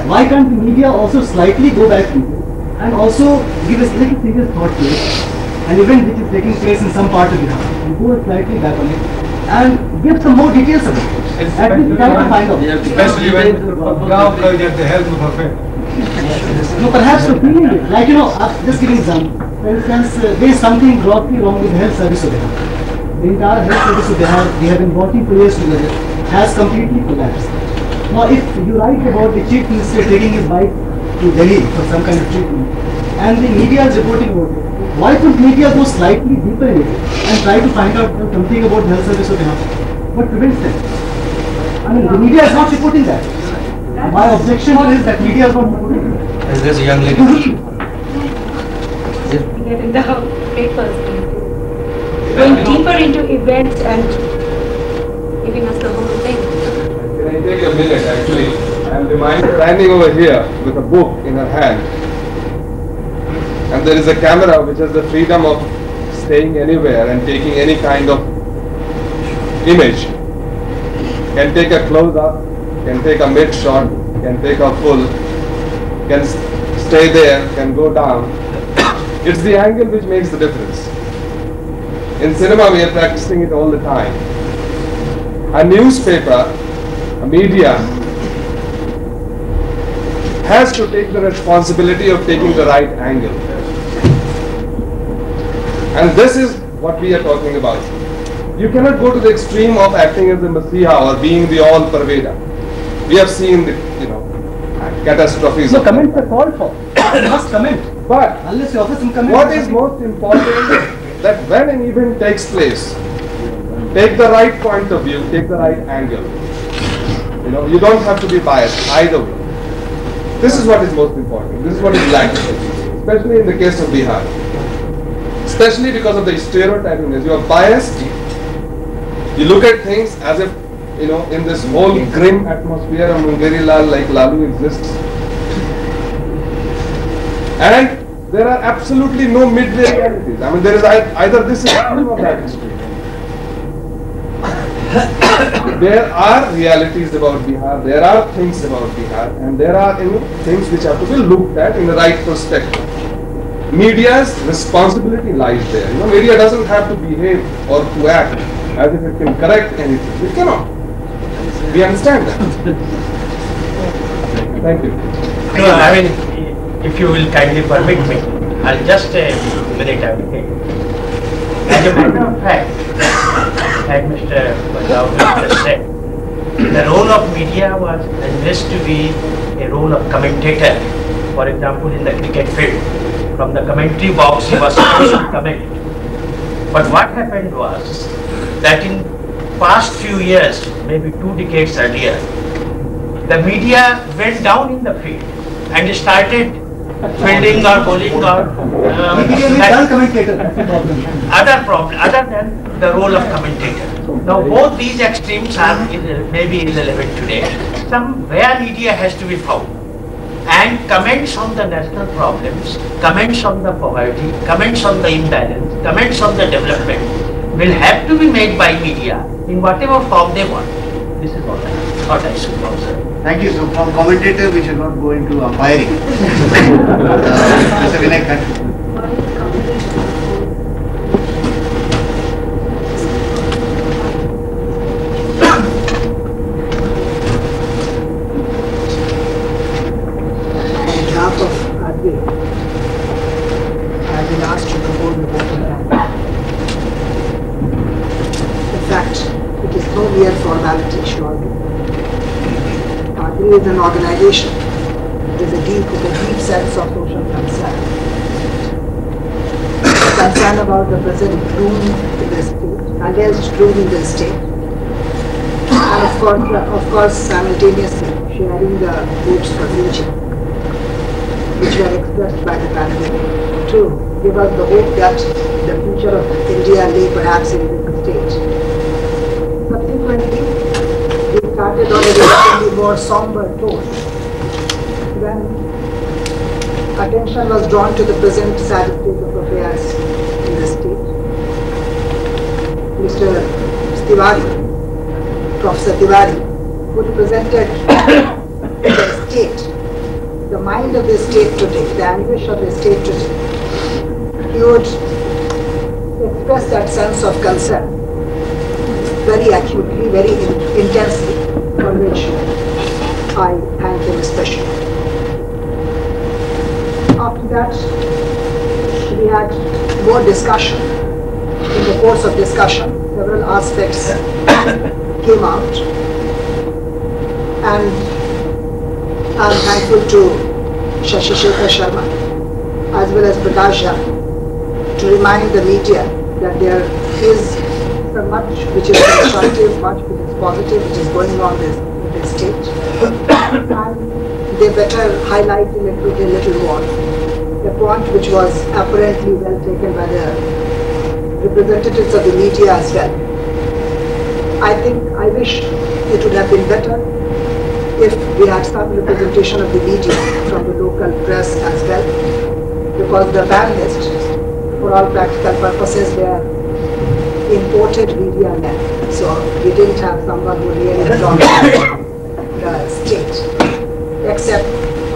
why can't the media also slightly go back to it and also give a little serious thought to it? An event which is taking place in some part of Bihar, and go slightly back on it and give some more details about it. At least try to find out. Especially when Patgaonkar is at the helm of affairs. No, perhaps the feeling is, like just giving example. For instance, there is something grossly wrong with the health service of Bihar. The entire health service of Bihar, we have been working for years together, has completely collapsed. Now, if you write about the chief minister taking his bike to Delhi for some kind of treatment, and the media is reporting about it, why couldn't media go slightly deeper in it and try to find out something about the health service of Bihar? What prevents them? I mean, the media is not reporting that. My objection is that media is not reporting it. There's a young lady. Get in the papers, going deeper into events and giving us the whole thing. Can I take a minute actually? I'm standing over here with a book in her hand. And there is a camera which has the freedom of staying anywhere and taking any kind of image. Can take a close up, can take a mid shot, can take a full, can stay there, can go down. It's the angle which makes the difference. In cinema we are practicing it all the time. A newspaper, a media, has to take the responsibility of taking the right angle. And this is what we are talking about. You cannot go to the extreme of acting as the Messiah or being the all-pervader. We have seen the, catastrophes. So comments are called for. You must comment. But unless you offer some comment. What is most important that when an event takes place, take the right point of view, take the right angle. You don't have to be biased either way. This is what is most important. This is what is lacking, especially in the case of Bihar. Especially because of the stereotyping. You are biased. You look at things as if, in this whole grim atmosphere of Mungeri Lal, like Lalu exists. And there are absolutely no midway realities. I mean, there is either this extreme or that extreme. There are realities about Bihar, there are things about Bihar, and there are things which have to be looked at in the right perspective. Media's responsibility lies there. Media doesn't have to behave or to act as if it can correct anything. It cannot. We understand that. Thank you. No, I mean, if you will kindly permit me, I'll just a minute I will take. As a matter of fact, as Mr. Patgaonkar just said, the role of media was always to be a role of commentator. For example, in the cricket field, from the commentary box he was supposed to comment. But what happened was that in past few years, maybe 2 decades earlier, the media went down in the field and started fielding or bowling or other than the role of commentator. Now both these extremes are maybe irrelevant today. Some where media has to be found, and comments on the national problems, comments on the poverty, comments on the imbalance, comments on the development will have to be made by media in whatever form they want. This is what I thought I should observe. Thank you. So from commentator we should not go into umpiring. Mr. Vinay, continue. I've been asked to propose the voting plan. In fact, it is no mere formality, surely. RK is an organization with a deep sense of social concern. Concern about the present gloom in the state, alleged gloom in the state, and of course, simultaneously sharing the hopes for future, which were expressed by the pandemic, to give us the hope that the future of India lay perhaps in this state. Subsequently, we started on a relatively more somber tone when attention was drawn to the present sad state of affairs in the state. Mr. Tiwari, Professor Tiwari, who represented the state, the mind of the state today, the anguish of the state today, he would express that sense of concern very acutely, very intensely, for which I thank him especially. After that, we had more discussion. In the course of discussion, several aspects came out, and I'm thankful to Shashi Shekhar Sharma as well as Prakash Jha to remind the media that there is so much which is constructive, much which is positive, which is going on in this state, and they better highlight a little more the point which was apparently well taken by the representatives of the media as well. I wish it would have been better if we had some representation of the media from the local press as well, because the ban list, for all practical purposes, were imported media men. So we didn't have someone who really belonged to the state, except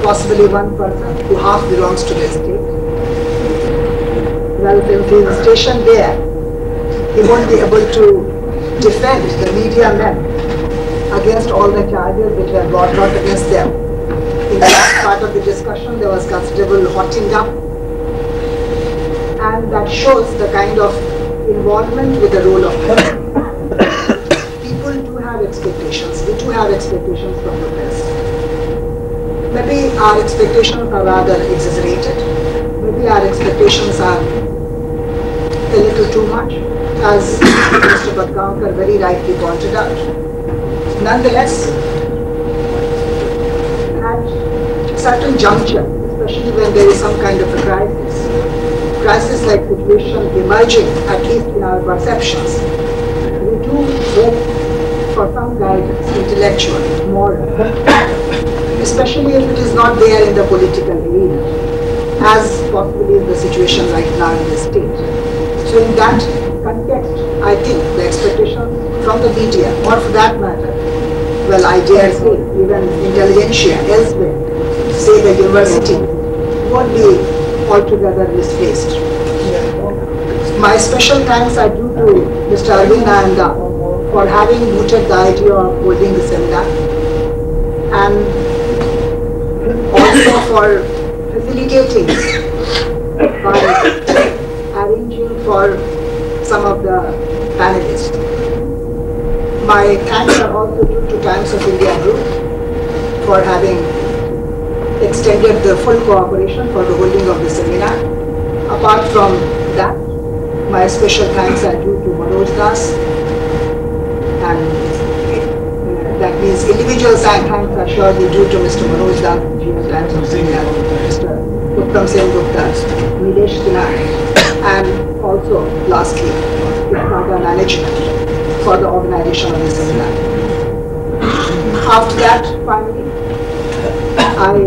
possibly one person who half belongs to the state. Well, since he is stationed there, he won't be able to defend the media men against all the charges which were brought out against them. In the last part of the discussion, there was considerable hotting up, and that shows the kind of involvement with the role of press. People do have expectations. We do have expectations from the press. Maybe our expectations are rather exaggerated. Maybe our expectations are a little too much, as Mr. Badgaonkar very rightly pointed out. Nonetheless, at certain juncture, especially when there is some kind of a crisis-like situation emerging, at least in our perceptions, we do hope for some guidance, intellectual, moral, especially if it is not there in the political arena, as possibly is the situation right now in the state. So in that context, I think the expectations from the media, or for that matter, well, I dare say, even intelligentsia elsewhere, say the university, won't be altogether misplaced. My special thanks I do to Mr. Arvind Nayanda for having mooted the idea of holding the seminar, and also for facilitating by arranging for some of the panelists. My thanks are also due to Times of India Group for having extended the full cooperation for the holding of the seminar. Apart from that, my special thanks are due to Manoj Das, and that means individual thanks are surely due to Mr. Manoj Das, GM Times of India, Mr. Uttam Sen Gupta, Nilesh Sinha, and also lastly, the management for the organization of the seminar. After that, finally, I